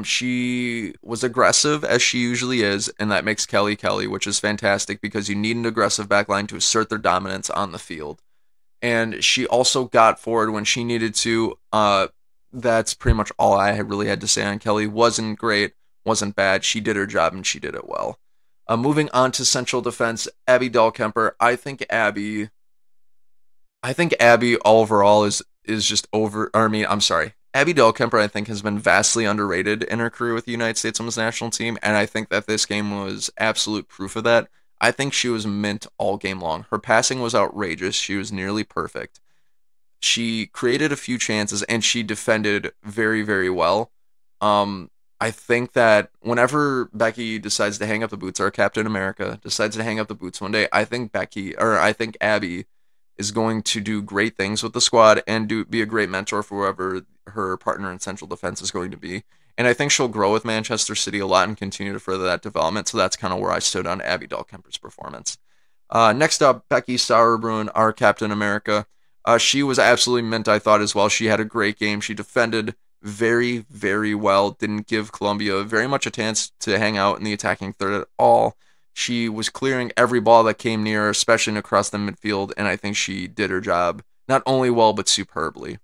She was aggressive as she usually is, and that makes Kelly Kelly, which is fantastic because you need an aggressive backline to assert their dominance on the field. And she also got forward when she needed to. That's pretty much all I really had to say on Kelly. Wasn't great, wasn't bad. She did her job and she did it well. Moving on to central defense, Abby Dahlkemper. I think Abby overall is just over. Or I mean, I'm sorry. Abby Dahlkemper, I think, has been vastly underrated in her career with the United States Women's National Team, and I think that this game was absolute proof of that. I think she was mint all game long. Her passing was outrageous. She was nearly perfect. She created a few chances, and she defended very, very well. I think that whenever Becky decides to hang up the boots, or Captain America decides to hang up the boots one day, I think Abby is going to do great things with the squad and be a great mentor for whoever her partner in central defense is going to be. And I think she'll grow with Manchester City a lot and continue to further that development. So that's kind of where I stood on Abby Dahlkemper's performance. Next up, Becky Sauerbrunn, our Captain America. She was absolutely mint, I thought, as well. She had a great game. She defended very, very well. Didn't give Colombia very much a chance to hang out in the attacking third at all. She was clearing every ball that came near her, especially across the midfield, and I think she did her job not only well, but superbly.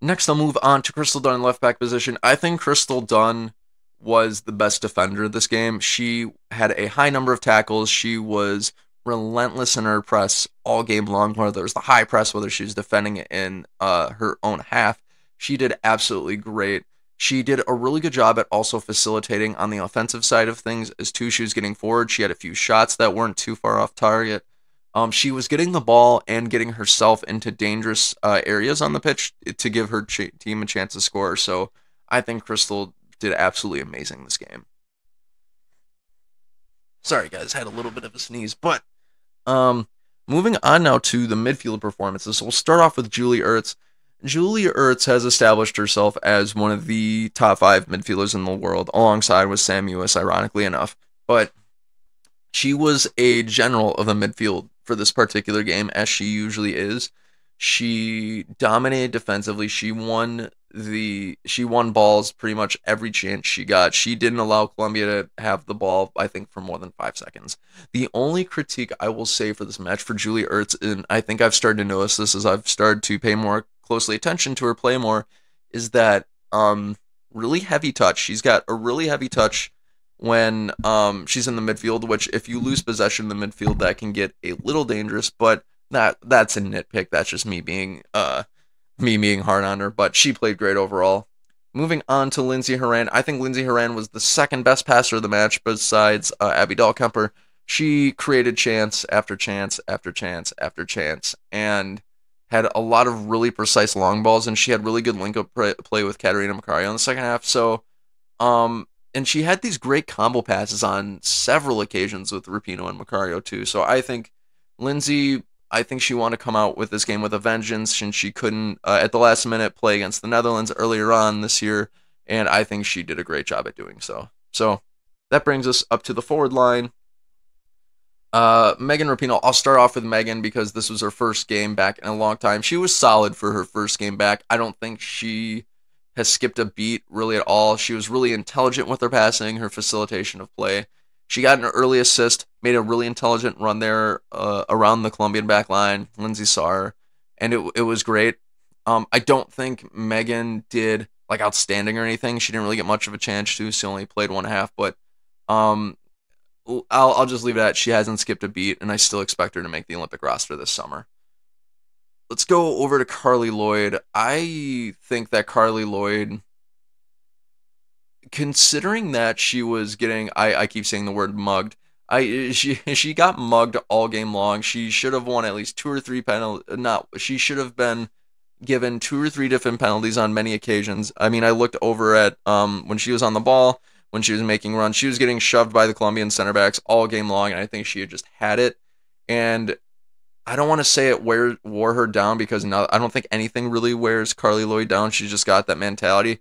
Next, I'll move on to Crystal Dunn in left back position. I think Crystal Dunn was the best defender of this game. She had a high number of tackles. She was relentless in her press all game long, whether it was the high press, whether she was defending it in her own half. She did absolutely great. She did a really good job at also facilitating on the offensive side of things as too. She was getting forward. She had a few shots that weren't too far off target. She was getting the ball and getting herself into dangerous areas on the pitch to give her team a chance to score. So I think Crystal did absolutely amazing this game. Sorry, guys, had a little bit of a sneeze. But moving on now to the midfield performances. So we'll start off with Julie Ertz. Julie Ertz has established herself as one of the top 5 midfielders in the world, alongside with Sam Mewis, ironically enough. But she was a general of the midfield for this particular game, as she usually is. She dominated defensively. She won balls pretty much every chance she got. She didn't allow Colombia to have the ball, I think, for more than 5 seconds. The only critique I will say for this match for Julie Ertz, and I think I've started to notice this as I've started to pay more closely attention to her play more, is that really heavy touch. She's got a really heavy touch when she's in the midfield, which if you lose possession in the midfield, that can get a little dangerous, but that's a nitpick. That's just me being hard on her, but she played great overall. Moving on to Lindsey Horan. I think Lindsey Horan was the second best passer of the match besides Abby Dahlkemper. She created chance after chance after chance after chance and had a lot of really precise long balls, and she had really good link-up play with Katarina Macario in the second half. So, and she had these great combo passes on several occasions with Rapinoe and Macario too. So I think Lindsey, she wanted to come out with this game with a vengeance, since she couldn't, at the last minute, play against the Netherlands earlier on this year, and I think she did a great job at doing so. So that brings us up to the forward line. Megan Rapinoe, I'll start off with Megan because this was her first game back in a long time. She was solid for her first game back. I don't think she has skipped a beat really at all. She was really intelligent with her passing, her facilitation of play. She got an early assist, made a really intelligent run there around the Colombian back line. Lindsey saw her, and it was great. I don't think Megan did like outstanding or anything. She didn't really get much of a chance to. She only played 1.5, but I'll just leave it at she hasn't skipped a beat, and I still expect her to make the Olympic roster this summer. Let's go over to Carly Lloyd. I think that Carly Lloyd, considering that she was getting, I keep saying the word mugged. She got mugged all game long. She should have won at least 2 or 3 penalties. She should have been given 2 or 3 different penalties on many occasions. I mean, I looked over at when she was on the ball, when she was making runs, she was getting shoved by the Colombian center backs all game long, and I think she had just had it. And I don't want to say it wore her down, because I don't think anything really wears Carly Lloyd down. She's just got that mentality.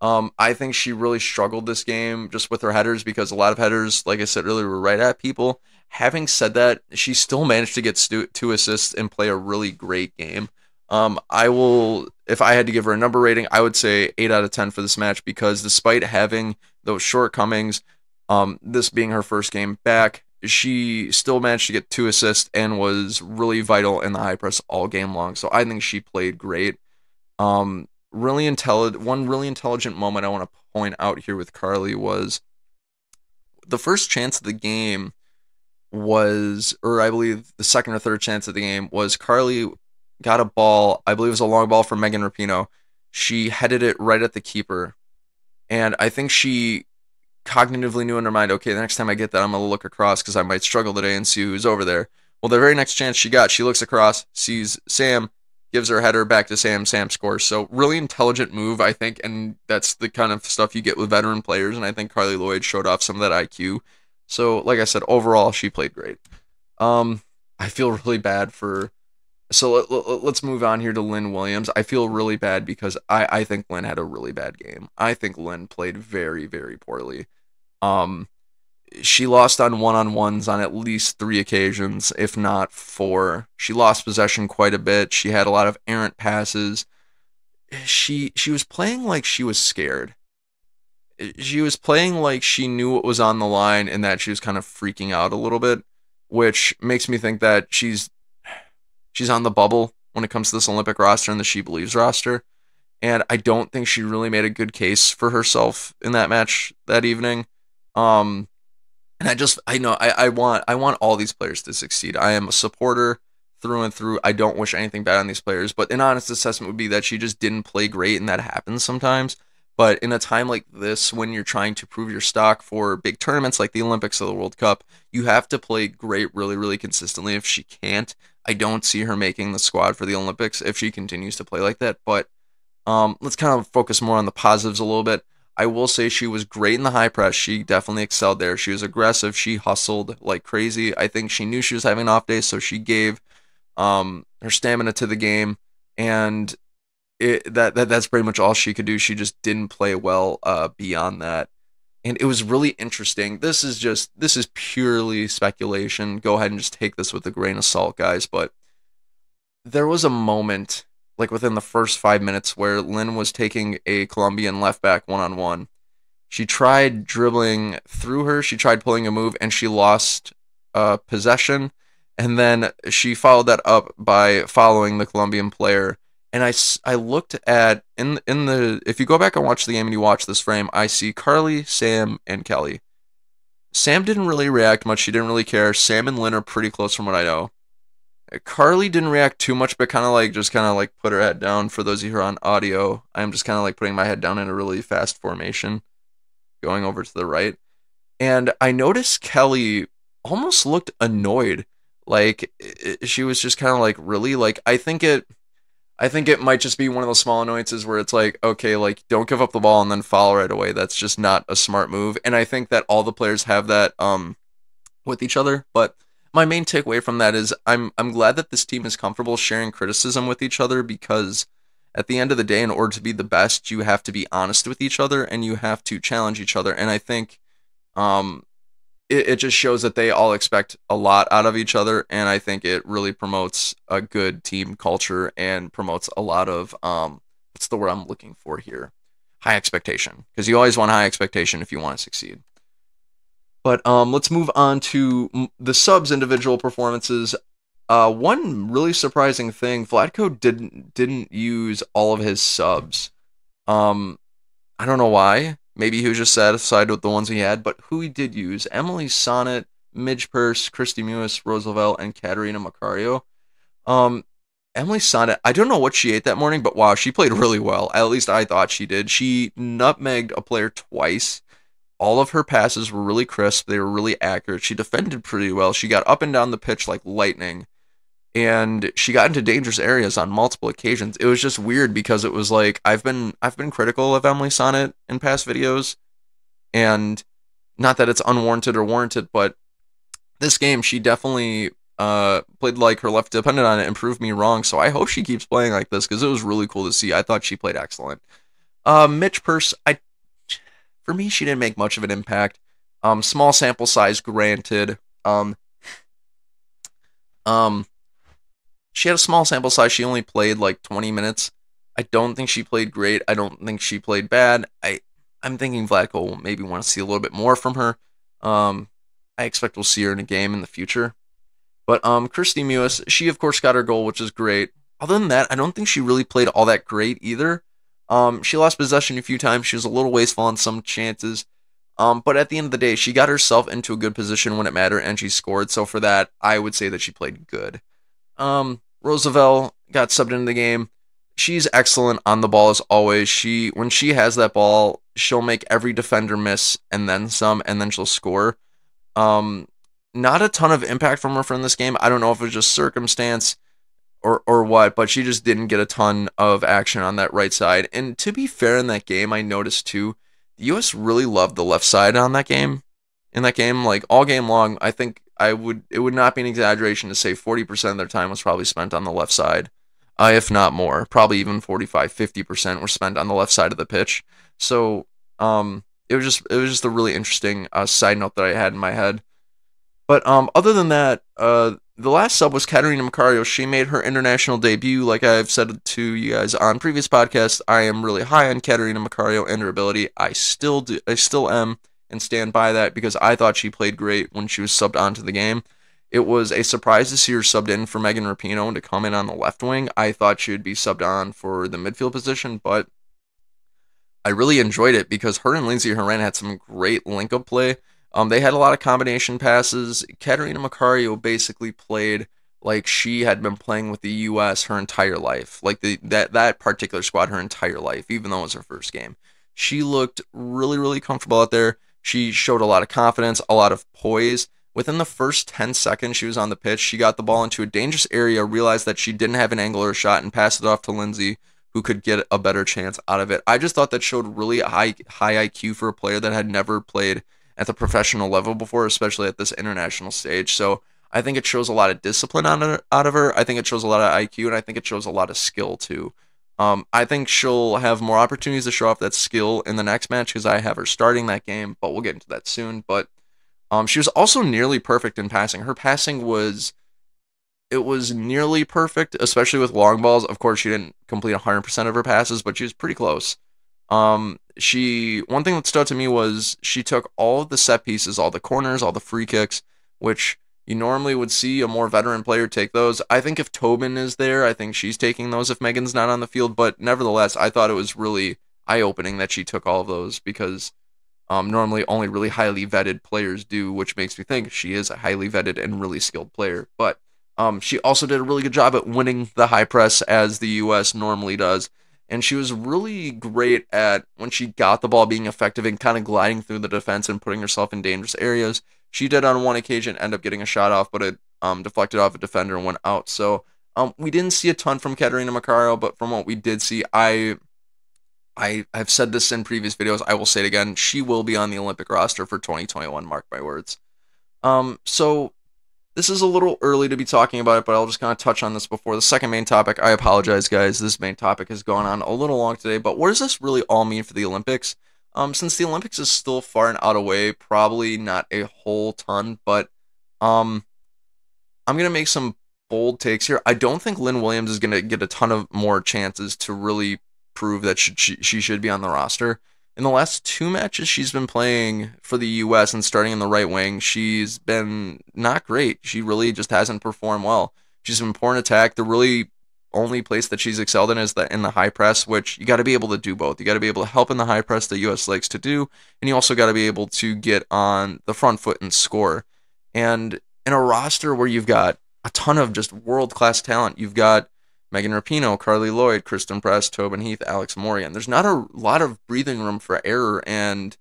I think she really struggled this game just with her headers, because a lot of headers, like I said earlier, were right at people. Having said that, she still managed to get 2 assists and play a really great game. If I had to give her a number rating, I would say 8 out of 10 for this match, because despite having those shortcomings, this being her first game back, she still managed to get 2 assists and was really vital in the high press all game long. So I think she played great. One really intelligent moment I want to point out here with Carly was the first chance of the game was, or I believe the second or third chance of the game was, Carly got a ball, I believe it was a long ball from Megan Rapinoe. She headed it right at the keeper, and I think she cognitively knew in her mind, okay, the next time I get that, I'm going to look across because I might struggle today and see who's over there. Well, the very next chance she got, she looks across, sees Sam, gives her header back to Sam, Sam scores. So really intelligent move, I think, and that's the kind of stuff you get with veteran players, and I think Carly Lloyd showed off some of that IQ. So, like I said, overall, she played great. I feel really bad for... So let's move on here to Lynn Williams. I feel really bad because I think Lynn had a really bad game. I think Lynn played very, very poorly. She lost on one-on-ones on at least 3 occasions, if not 4. She lost possession quite a bit. She had a lot of errant passes. she was playing like she was scared. She was playing like she knew what was on the line and that she was kind of freaking out a little bit, which makes me think that she's on the bubble when it comes to this Olympic roster and the She Believes roster. And I don't think she really made a good case for herself in that match that evening. Um, and I know I want all these players to succeed. I am a supporter through and through. I don't wish anything bad on these players, but an honest assessment would be that she just didn't play great, and that happens sometimes. But in a time like this, when you're trying to prove your stock for big tournaments like the Olympics or the World Cup, you have to play great really, really consistently. If she can't, I don't see her making the squad for the Olympics if she continues to play like that. But let's kind of focus more on the positives a little bit. I will say she was great in the high press. She definitely excelled there. She was aggressive. She hustled like crazy. I think she knew she was having an off day, so she gave her stamina to the game, and that's pretty much all she could do. She just didn't play well beyond that, and it was really interesting. This is purely speculation. Go ahead and just take this with a grain of salt, guys. But there was a moment like within the first 5 minutes where Lynn was taking a Colombian left back one on one. She tried dribbling through her. She tried pulling a move, and she lost possession. And then she followed that up by following the Colombian player. And I looked at in the if you go back and watch the game and you watch this frame, I see Carly, Sam, and Kelly. Sam didn't really react much. She didn't really care. Sam and Lynn are pretty close from what I know. Carly didn't react too much, but kind of like put her head down. For those of you who are on audio, I'm just kind of like putting my head down in a really fast formation, going over to the right. And I noticed Kelly almost looked annoyed. Like she was just kind of like, really, like I think it might just be one of those small annoyances where it's like, okay, like don't give up the ball and then foul right away. That's just not a smart move. And I think that all the players have that with each other. But my main takeaway from that is I'm glad that this team is comfortable sharing criticism with each other, because at the end of the day, in order to be the best, you have to be honest with each other and you have to challenge each other. And I think um, it just shows that they all expect a lot out of each other, and I think it really promotes a good team culture and promotes a lot of what's the word I'm looking for here? High expectation, because you always want high expectation if you want to succeed. But let's move on to the subs' individual performances. One really surprising thing, Vlatko didn't use all of his subs. Um, I don't know why. Maybe he was just satisfied with the ones he had, but who he did use: Emily Sonnet, Midge Purse, Christy Mewis, Roosevelt, and Katerina Macario. Um, Emily Sonnet, I don't know what she ate that morning, but wow, she played really well. At least I thought she did. She nutmegged a player twice. All of her passes were really crisp. They were really accurate. She defended pretty well. She got up and down the pitch like lightning, and she got into dangerous areas on multiple occasions. It was just weird because it was like I've been critical of Emily Sonnet in past videos, and not that it's unwarranted or warranted, but this game she definitely played like her left depended on it and proved me wrong. So I hope she keeps playing like this because it was really cool to see. I thought she played excellent. Mitch Purse, I for me she didn't make much of an impact. Small sample size, granted. Um, she had a small sample size. She only played like 20 minutes. I don't think she played great. I don't think she played bad. I'm thinking Vlatko will maybe want to see a little bit more from her. I expect we'll see her in a game in the future. But Christy Mewis, she of course got her goal, which is great. Other than that, I don't think she really played all that great either. She lost possession a few times. She was a little wasteful on some chances. But at the end of the day, she got herself into a good position when it mattered, and she scored. So for that, I would say that she played good. Roosevelt got subbed into the game. She's excellent on the ball as always. When she has that ball, she'll make every defender miss and then some, and then she'll score. Not a ton of impact from her from this game. I don't know if it was just circumstance or what, but she just didn't get a ton of action on that right side. And to be fair, in that game, I noticed too, the U.S. really loved the left side on that game. In that game, like all game long, I think it would not be an exaggeration to say 40% of their time was probably spent on the left side, if not more. Probably even 45-50% were spent on the left side of the pitch. So it was just a really interesting side note that I had in my head. But other than that, the last sub was Katerina Macario. She made her international debut. Like I've said to you guys on previous podcasts, I am really high on Katerina Macario and her ability. I still do. I still am, and stand by that because I thought she played great when she was subbed onto the game. It was a surprise to see her subbed in for Megan Rapinoe and to come in on the left wing. I thought she would be subbed on for the midfield position, but I really enjoyed it because her and Lindsay Horan had some great link-up play. They had a lot of combination passes. Katerina Macario basically played like she had been playing with the U.S. her entire life, like that particular squad her entire life, even though it was her first game. She looked really, really comfortable out there. She showed a lot of confidence, a lot of poise. Within the first 10 seconds she was on the pitch, she got the ball into a dangerous area, realized that she didn't have an angle or a shot, and passed it off to Lindsay, who could get a better chance out of it. I just thought that showed really high IQ for a player that had never played at the professional level before, especially at this international stage. So I think it shows a lot of discipline out of her. I think it shows a lot of IQ, and I think it shows a lot of skill too. I think she'll have more opportunities to show off that skill in the next match because I have her starting that game, but we'll get into that soon. But she was also nearly perfect in passing. Her passing was it was nearly perfect, especially with long balls. Of course, she didn't complete 100% of her passes, but she was pretty close. One thing that stood out to me was she took all of the set pieces, all the corners, all the free kicks, which you normally would see a more veteran player take those. I think if Tobin is there, I think she's taking those if Megan's not on the field. But nevertheless, I thought it was really eye-opening that she took all of those because normally only really highly vetted players do, which makes me think she is a highly vetted and really skilled player. But she also did a really good job at winning the high press as the U.S. normally does. And she was really great at, when she got the ball, being effective and kind of gliding through the defense and putting herself in dangerous areas. She did on one occasion end up getting a shot off, but it deflected off a defender and went out. So we didn't see a ton from Katerina Macario, but from what we did see, I've said this in previous videos. I will say it again. She will be on the Olympic roster for 2021. Mark my words. So this is a little early to be talking about it, but I'll just kind of touch on this before the second main topic. I apologize, guys. This main topic has gone on a little long today, but what does this really all mean for the Olympics? Since the Olympics is still far and out away, probably not a whole ton, but I'm going to make some bold takes here. I don't think Lynn Williams is going to get a ton of more chances to really prove that she should be on the roster. In the last two matches she's been playing for the U.S. and starting in the right wing, she's been not great. She really just hasn't performed well. She's been poor in attack. The really only place that she's excelled in is in the high press, which you got to be able to do both. You got to be able to help in the high press that U.S. likes to do, and you also got to be able to get on the front foot and score. And in a roster where you've got a ton of just world-class talent, you've got Megan Rapinoe, Carly Lloyd, Kristen Press, Tobin Heath, Alex Morgan. There's not a lot of breathing room for error, and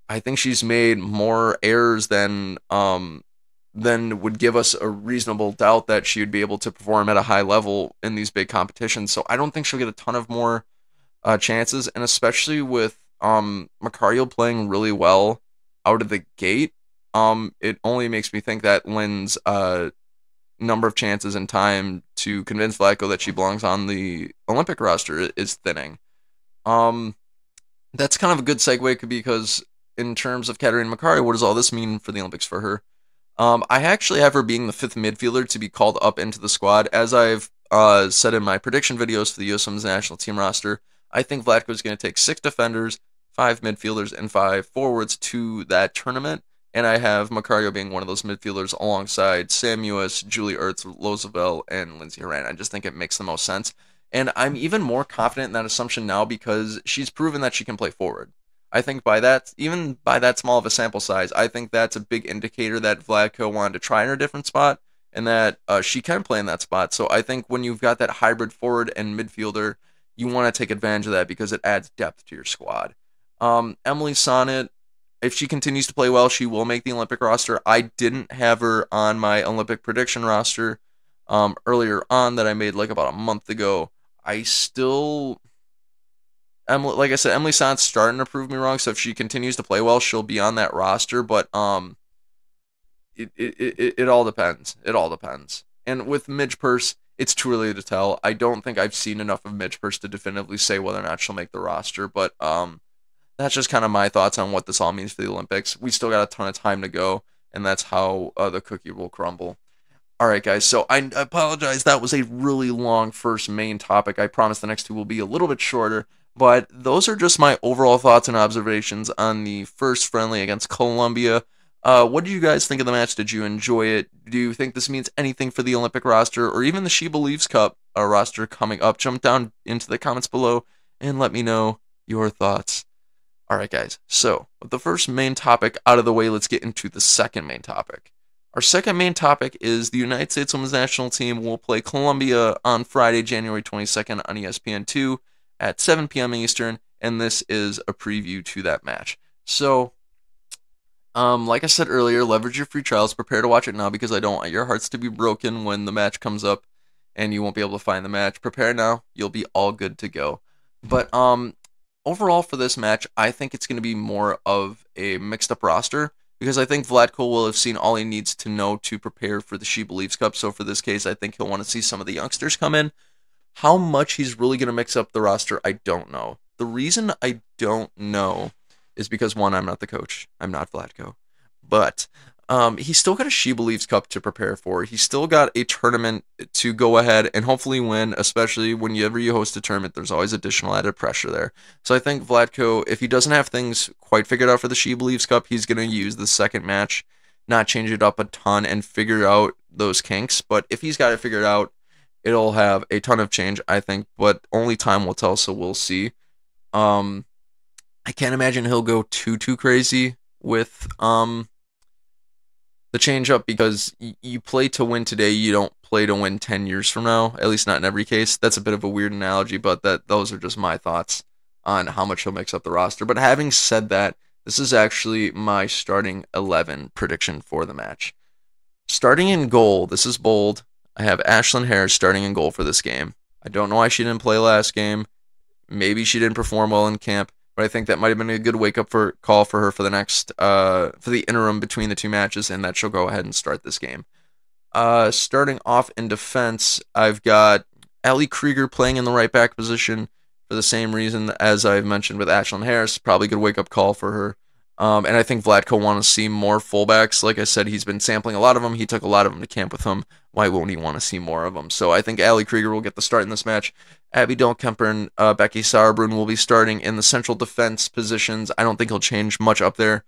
I think she's made more errors than would give us a reasonable doubt that she would be able to perform at a high level in these big competitions. So I don't think she'll get a ton of more chances, and especially with Macario playing really well out of the gate, it only makes me think that Lynn's number of chances and time to convince Vlatko that she belongs on the Olympic roster is thinning. That's kind of a good segue because in terms of Katerina Macario, what does all this mean for the Olympics for her? I actually have her being the fifth midfielder to be called up into the squad. As I've said in my prediction videos for the USWNT national team roster, I think Vlatko is going to take 6 defenders, 5 midfielders, and 5 forwards to that tournament. And I have Macario being one of those midfielders alongside Sam Mewis, Julie Ertz, Lozavelle, and Lindsay Horan. I just think it makes the most sense. And I'm even more confident in that assumption now because she's proven that she can play forward. I think even by that small of a sample size, I think that's a big indicator that Vlatko wanted to try in a different spot and that she can play in that spot. So I think when you've got that hybrid forward and midfielder, you want to take advantage of that because it adds depth to your squad. Emily Sonnet, if she continues to play well, she will make the Olympic roster. I didn't have her on my Olympic prediction roster earlier on that I made like about a month ago. Like I said, Emily Sonnet's starting to prove me wrong, so if she continues to play well, she'll be on that roster, but it all depends. It all depends. And with Midge Purse, it's too early to tell. I don't think I've seen enough of Midge Purse to definitively say whether or not she'll make the roster, but that's just kind of my thoughts on what this all means for the Olympics. We still got a ton of time to go, and that's how the cookie will crumble. All right, guys. So I apologize. That was a really long first main topic. I promise the next two will be a little bit shorter. But those are just my overall thoughts and observations on the first friendly against Colombia. What did you guys think of the match? Did you enjoy it? Do you think this means anything for the Olympic roster or even the She Believes Cup roster coming up? Jump down into the comments below and let me know your thoughts. All right, guys. So with the first main topic out of the way, let's get into the second main topic. Our second main topic is the United States Women's National Team will play Colombia on Friday, January 22nd on ESPN2 at 7 p.m. Eastern, and this is a preview to that match. So, like I said earlier, leverage your free trials. Prepare to watch it now because I don't want your hearts to be broken when the match comes up and you won't be able to find the match. Prepare now. You'll be all good to go. But overall for this match, I think it's going to be more of a mixed-up roster, because I think Vlatko will have seen all he needs to know to prepare for the She Believes Cup. So for this case, I think he'll want to see some of the youngsters come in. How much he's really going to mix up the roster, I don't know. The reason I don't know is because, one, I'm not the coach. I'm not Vlatko. But he's still got a She Believes Cup to prepare for. He's still got a tournament to go ahead and hopefully win, especially whenever you host a tournament. There's always additional added pressure there. So I think Vlatko, if he doesn't have things quite figured out for the She Believes Cup, he's going to use the second match, not change it up a ton and figure out those kinks. But if he's got it figured out, it'll have a ton of change, I think, but only time will tell, so we'll see. I can't imagine he'll go too crazy with the change up, because you play to win today, you don't play to win 10 years from now, at least not in every case. That's a bit of a weird analogy, but those are just my thoughts on how much he'll mix up the roster. But having said that, this is actually my starting 11 prediction for the match. Starting in goal, this is bold. I have Ashlyn Harris starting in goal for this game. I don't know why she didn't play last game. Maybe she didn't perform well in camp, but I think that might have been a good wake-up call for her for the next, for the interim between the two matches, and that she'll go ahead and start this game. Starting off in defense, I've got Allie Krieger playing in the right back position for the same reason as I've mentioned with Ashlyn Harris. Probably a good wake-up call for her. And I think Vlatko wants to see more fullbacks. Like I said, he's been sampling a lot of them. He took a lot of them to camp with him. Why won't he want to see more of them? So I think Allie Krieger will get the start in this match. Abby Dahlkemper and Becky Sauerbrunn will be starting in the central defense positions. I don't think he'll change much up there.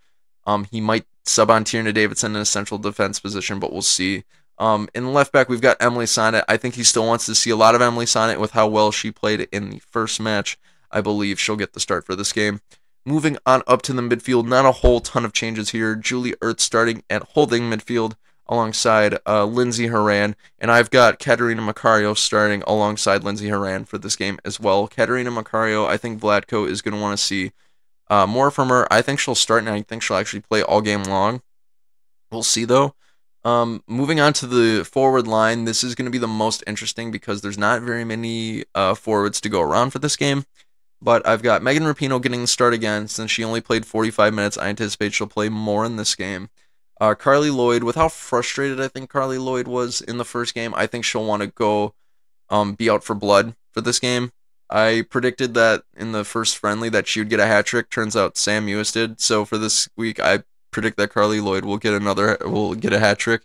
He might sub on Tierna Davidson in a central defense position, but we'll see. In left back, we've got Emily Sonnet. I think he still wants to see a lot of Emily Sonnet with how well she played in the first match. I believe she'll get the start for this game. Moving on up to the midfield, not a whole ton of changes here. Julie Ertz starting at holding midfield alongside Lindsay Horan. And I've got Katerina Macario starting alongside Lindsay Horan for this game as well. Katerina Macario, I think Vlatko is going to want to see more from her. I think she'll start, and I think she'll actually play all game long. We'll see, though. Moving on to the forward line, this is going to be the most interesting because there's not very many forwards to go around for this game. But I've got Megan Rapinoe getting the start again. Since she only played 45 minutes, I anticipate she'll play more in this game. Carly Lloyd, with how frustrated I think Carly Lloyd was in the first game, I think she'll want to go be out for blood for this game. I predicted that in the first friendly that she would get a hat trick. Turns out Sam Mewis did. So for this week, I predict that Carly Lloyd will get a hat trick.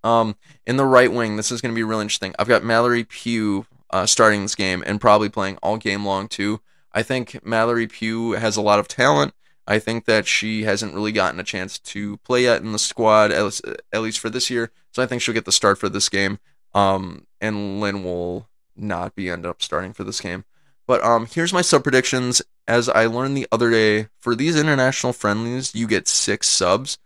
In the right wing, this is going to be real interesting. I've got Mallory Pugh starting this game and probably playing all game long too. I think Mallory Pugh has a lot of talent. I think that she hasn't really gotten a chance to play yet in the squad, at least for this year. So I think she'll get the start for this game. And Lynn will not end up starting for this game. But here's my sub predictions. As I learned the other day, for these international friendlies, you get 6 subs.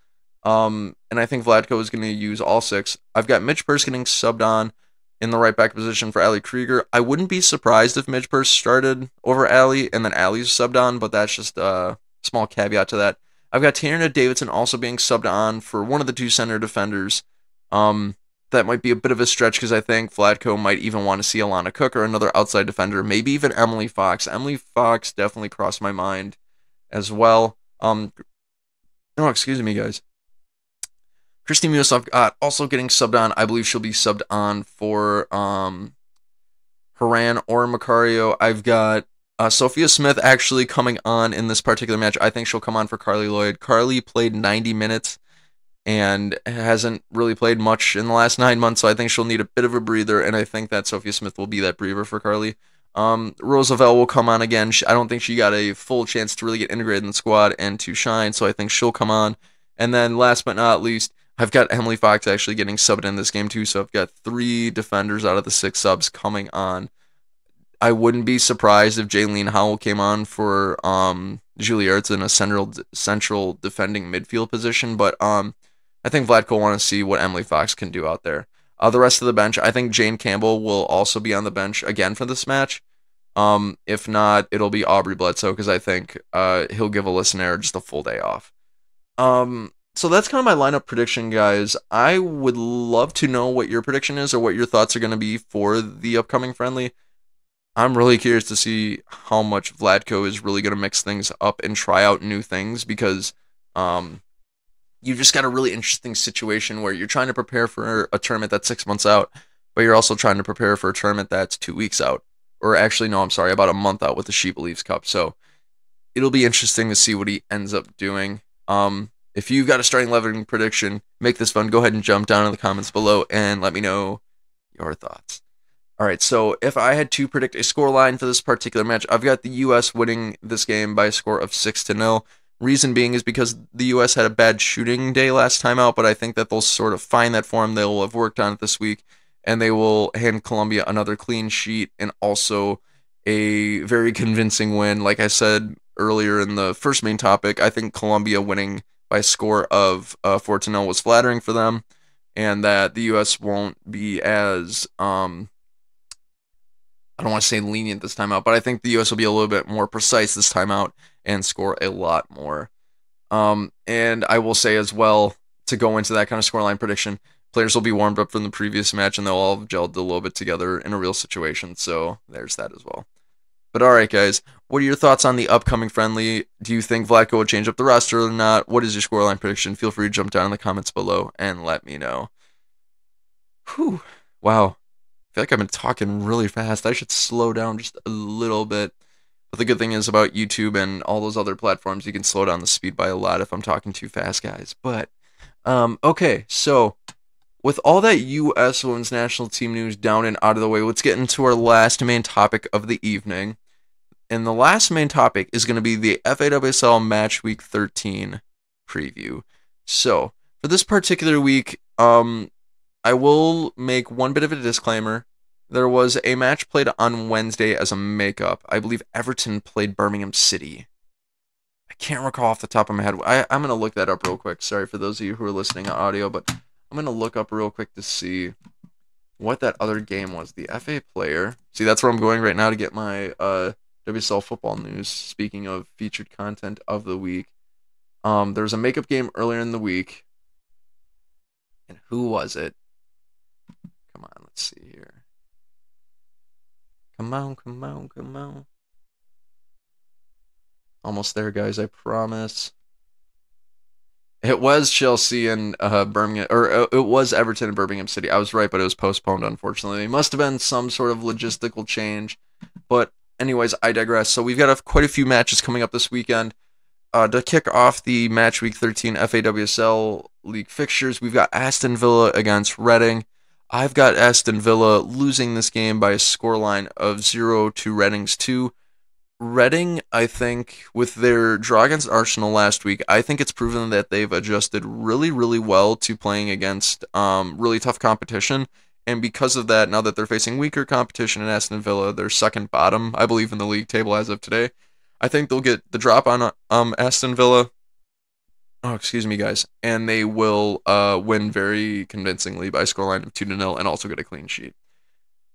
And I think Vlatko is going to use all 6. I've got Mitch Purse getting subbed on in the right back position for Allie Krieger. I wouldn't be surprised if Midge Purse started over Allie and then Allie's subbed on, but that's just a small caveat to that. I've got Tierna Davidson also being subbed on for one of the 2 center defenders. That might be a bit of a stretch because I think Vlatko might even want to see Alana Cook or another outside defender, maybe even Emily Fox. Emily Fox definitely crossed my mind as well. No, excuse me, guys. Christy Mewis also getting subbed on. I believe she'll be subbed on for Horan or Macario. I've got Sophia Smith actually coming on in this particular match. I think she'll come on for Carly Lloyd. Carly played 90 minutes and hasn't really played much in the last 9 months, so I think she'll need a bit of a breather, and I think that Sophia Smith will be that breather for Carly. Roosevelt will come on again. I don't think she got a full chance to really get integrated in the squad and to shine, so I think she'll come on. And then last but not least, I've got Emily Fox actually getting subbed in this game too, so I've got 3 defenders out of the 6 subs coming on. I wouldn't be surprised if Jaylene Howell came on for Juilliard's in a central defending midfield position, but I think Vlatko will want to see what Emily Fox can do out there. The rest of the bench, I think Jane Campbell will also be on the bench again for this match. If not, it'll be Aubrey Bledsoe because I think he'll give a listener just a full day off. So that's kind of my lineup prediction, guys. I would love to know what your prediction is or what your thoughts are going to be for the upcoming friendly. I'm really curious to see how much Vlatko is really going to mix things up and try out new things because you've just got a really interesting situation where you're trying to prepare for a tournament that's 6 months out, but you're also trying to prepare for a tournament that's 2 weeks out. Or actually, no, I'm sorry, about a month out with the She Believes Cup. So it'll be interesting to see what he ends up doing. If you've got a starting 11 prediction, make this fun. Go ahead and jump down in the comments below and let me know your thoughts. All right, so if I had to predict a scoreline for this particular match, I've got the U.S. winning this game by a score of 6-0. Reason being is because the U.S. had a bad shooting day last time out, but I think that they'll sort of find that form. They'll have worked on it this week, and they will hand Colombia another clean sheet and also a very convincing win. Like I said earlier in the first main topic, I think Colombia winning by a score of 4-0 was flattering for them, and that the U.S. won't be as I don't want to say lenient this time out, but I think the U.S. will be a little bit more precise this time out and score a lot more. And I will say as well, to go into that kind of scoreline prediction, players will be warmed up from the previous match and they'll all have gelled a little bit together in a real situation. So there's that as well. But all right, guys, what are your thoughts on the upcoming friendly? Do you think Vlatko will change up the roster or not? What is your scoreline prediction? Feel free to jump down in the comments below and let me know. Whew. Wow. I feel like I've been talking really fast. I should slow down just a little bit. But the good thing is about YouTube and all those other platforms, you can slow down the speed by a lot if I'm talking too fast, guys. But, okay, so with all that U.S. Women's National Team news down and out of the way, let's get into our last main topic of the evening. And the last main topic is going to be the FAWSL Match Week 13 preview. So, for this particular week, I will make one bit of a disclaimer. There was a match played on Wednesday as a makeup. I believe Everton played Birmingham City. I can't recall off the top of my head. I'm going to look that up real quick. Sorry for those of you who are listening on audio, but I'm going to look up real quick to see what that other game was. The FA player. See, that's where I'm going right now to get my WSL football news. Speaking of featured content of the week. There was a makeup game earlier in the week. And who was it? Come on, let's see here. Come on, come on, come on. Almost there, guys, I promise. It was Chelsea and Birmingham, or it was Everton and Birmingham City. I was right, but it was postponed, unfortunately. It must have been some sort of logistical change. But anyways, I digress. So we've got quite a few matches coming up this weekend. To kick off the Match Week 13 FAWSL League fixtures, we've got Aston Villa against Reading. I've got Aston Villa losing this game by a scoreline of 0 to Reading's 2. Reading, I think, with their draw against Arsenal last week, I think it's proven that they've adjusted really, really well to playing against really tough competition. And because of that, now that they're facing weaker competition in Aston Villa, they're second bottom, I believe, in the league table as of today. I think they'll get the drop on Aston Villa. Oh, excuse me, guys. And they will win very convincingly by a scoreline of 2-0 and also get a clean sheet.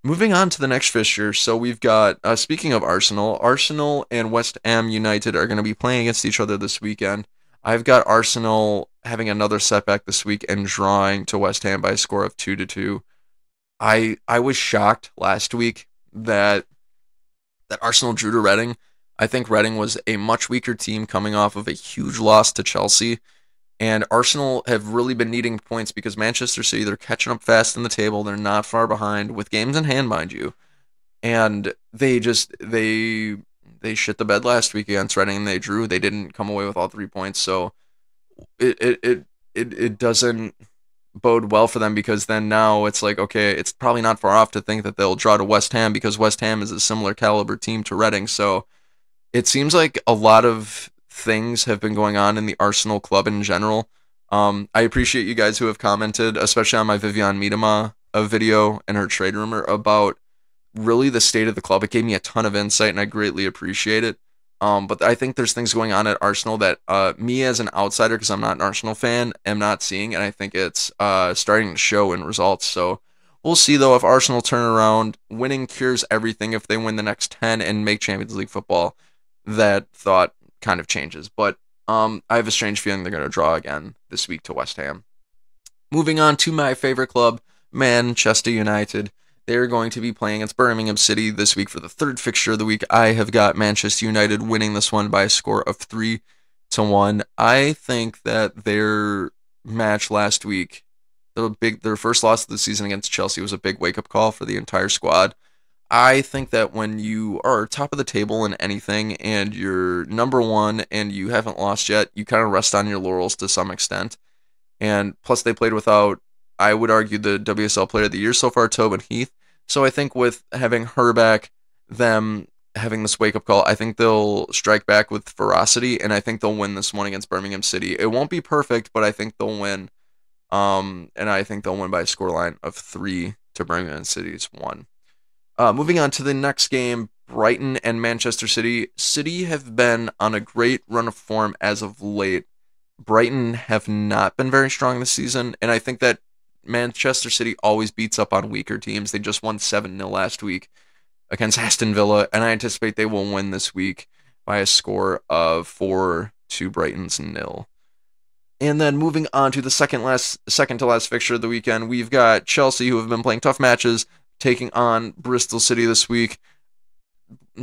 Moving on to the next fixture, so we've got, speaking of Arsenal and West Ham United are going to be playing against each other this weekend. I've got Arsenal having another setback this week and drawing to West Ham by a score of 2-2. I was shocked last week that Arsenal drew to Reading. I think Reading was a much weaker team coming off of a huge loss to Chelsea. And Arsenal have really been needing points because Manchester City, they're catching up fast in the table. They're not far behind with games in hand, mind you. And they shit the bed last week against Reading. They drew. They didn't come away with all 3 points. So it it doesn't bode well for them, because then now it's like, okay, it's probably not far off to think that they'll draw to West Ham, because West Ham is a similar caliber team to Reading. So it seems like a lot of things have been going on in the Arsenal club in general. I appreciate you guys who have commented, especially on my Vivian Miedema video and her trade rumor, about really the state of the club. It gave me a ton of insight, and I greatly appreciate it. But I think there's things going on at Arsenal that me as an outsider, because I'm not an Arsenal fan, am not seeing, and I think it's starting to show in results. So we'll see, though, if Arsenal turn around. Winning cures everything. If they win the next 10 and make Champions League football, that thought kind of changes. But I have a strange feeling they're going to draw again this week to West Ham. Moving on to my favorite club, Manchester United. They're going to be playing against Birmingham City this week for the third fixture of the week. I have got Manchester United winning this one by a score of 3-1. I think that their match last week, their first loss of the season against Chelsea, was a big wake-up call for the entire squad. I think that when you are top of the table in anything and you're number one and you haven't lost yet, you kind of rest on your laurels to some extent. And plus, they played without, I would argue, the WSL Player of the Year so far, Tobin Heath. So I think with having her back, them having this wake-up call, I think they'll strike back with ferocity, and I think they'll win this one against Birmingham City. It won't be perfect, but I think they'll win. And I think they'll win by a scoreline of 3 to Birmingham City's 1. Moving on to the next game, Brighton and Manchester City. City have been on a great run of form as of late. Brighton have not been very strong this season, and I think that Manchester City always beats up on weaker teams. They just won 7-0 last week against Aston Villa, and I anticipate they will win this week by a score of 4 to Brighton's 0. And then moving on to the second to last fixture of the weekend, we've got Chelsea, who have been playing tough matches, taking on Bristol City this week.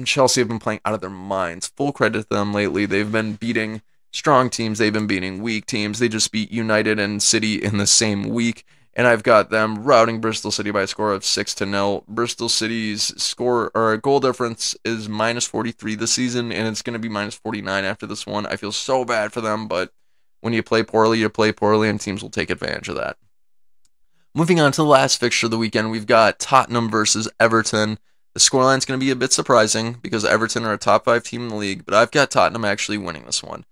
Chelsea have been playing out of their minds. Full credit to them lately. They've been beating strong teams. They've been beating weak teams. They just beat United and City in the same week. And I've got them routing Bristol City by a score of 6-0. Bristol City's score or goal difference is -43 this season, and it's going to be -49 after this one. I feel so bad for them, but when you play poorly, and teams will take advantage of that. Moving on to the last fixture of the weekend, we've got Tottenham versus Everton. The scoreline's going to be a bit surprising because Everton are a top 5 team in the league, but I've got Tottenham actually winning this one.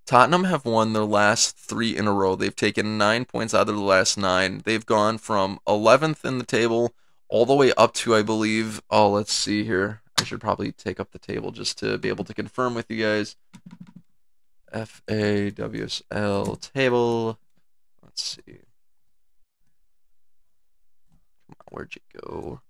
Tottenham have won their last 3 in a row. They've taken 9 points out of the last 9. They've gone from 11th in the table all the way up to, I believe, let's see here. I should probably take up the table just to be able to confirm with you guys. FAWSL table. Let's see. Come on, where'd you go?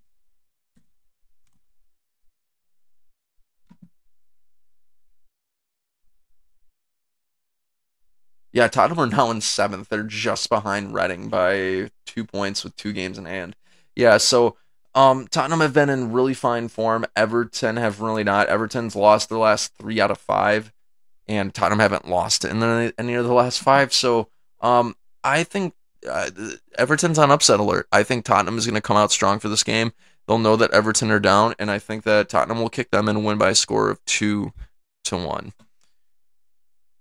Yeah, Tottenham are now in 7th. They're just behind Reading by 2 points with 2 games in hand. Yeah, so Tottenham have been in really fine form. Everton have really not. Everton's lost their last 3 out of 5, and Tottenham haven't lost in any of the last 5. So I think Everton's on upset alert. I think Tottenham is going to come out strong for this game. They'll know that Everton are down, and I think that Tottenham will kick them and win by a score of 2-1.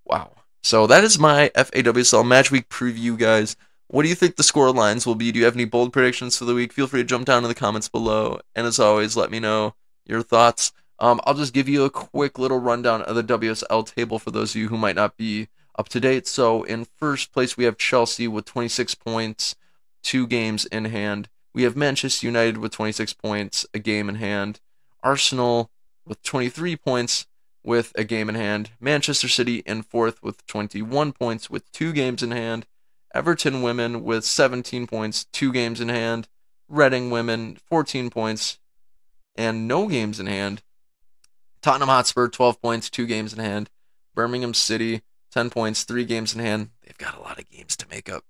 Wow. So that is my FAWSL Match Week preview, guys. What do you think the score lines will be? Do you have any bold predictions for the week? Feel free to jump down in the comments below. And as always, let me know your thoughts. I'll just give you a quick little rundown of the WSL table for those of you who might not be up to date. So in first place, we have Chelsea with 26 points, 2 games in hand. We have Manchester United with 26 points, a game in hand. Arsenal with 23 points, with a game in hand. Manchester City in 4th with 21 points with 2 games in hand. Everton women with 17 points, 2 games in hand. Reading women 14 points and no games in hand. Tottenham Hotspur 12 points, 2 games in hand. Birmingham City 10 points, 3 games in hand. They've got a lot of games to make up.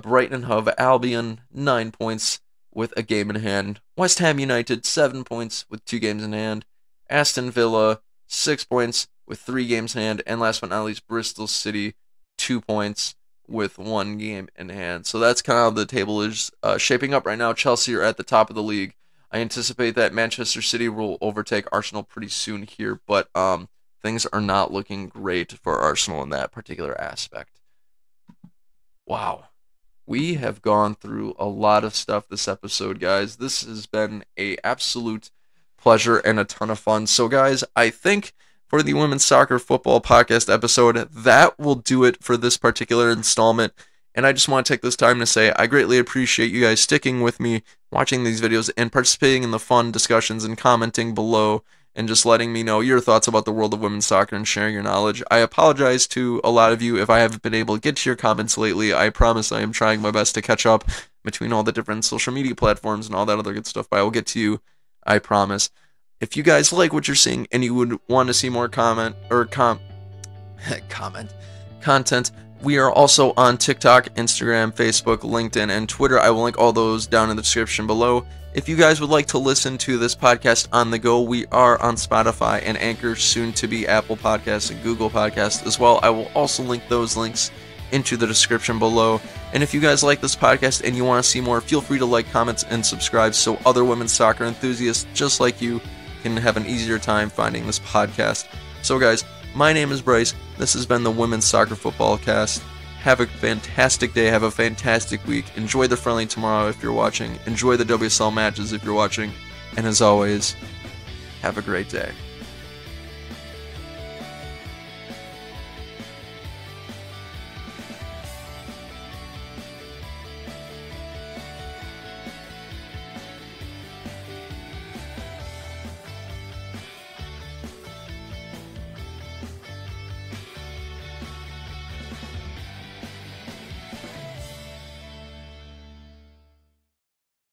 Brighton and Hove Albion 9 points with a game in hand. West Ham United 7 points with 2 games in hand. Aston Villa 6 points with 3 games in hand, and last but not least, Bristol City 2 points with 1 game in hand. So that's kind of how the table is shaping up right now. Chelsea are at the top of the league. I anticipate that Manchester City will overtake Arsenal pretty soon here, but things are not looking great for Arsenal in that particular aspect. Wow. We have gone through a lot of stuff this episode, guys. This has been a absolute pleasure and a ton of fun. So, guys, I think for the Women's Soccer Football Podcast episode, that will do it for this particular installment. And I just want to take this time to say I greatly appreciate you guys sticking with me, watching these videos, and participating in the fun discussions and commenting below, and just letting me know your thoughts about the world of women's soccer and sharing your knowledge. I apologize to a lot of you if I haven't been able to get to your comments lately. I promise I am trying my best to catch up between all the different social media platforms and all that other good stuff, but I will get to you, I promise. If you guys like what you're seeing and you would want to see more content, we are also on TikTok, Instagram, Facebook, LinkedIn, and Twitter. I will link all those down in the description below. If you guys would like to listen to this podcast on the go, we are on Spotify and Anchor, soon to be Apple Podcasts and Google Podcasts as well. I will also link those links into the description below. And if you guys like this podcast and you want to see more, feel free to like, comments, and subscribe so other women's soccer enthusiasts just like you can have an easier time finding this podcast. So guys, my name is Bryce. This has been the Women's Soccer Football Cast. Have a fantastic day. Have a fantastic week. Enjoy the friendly tomorrow if you're watching. Enjoy the WSL matches if you're watching. And as always, have a great day.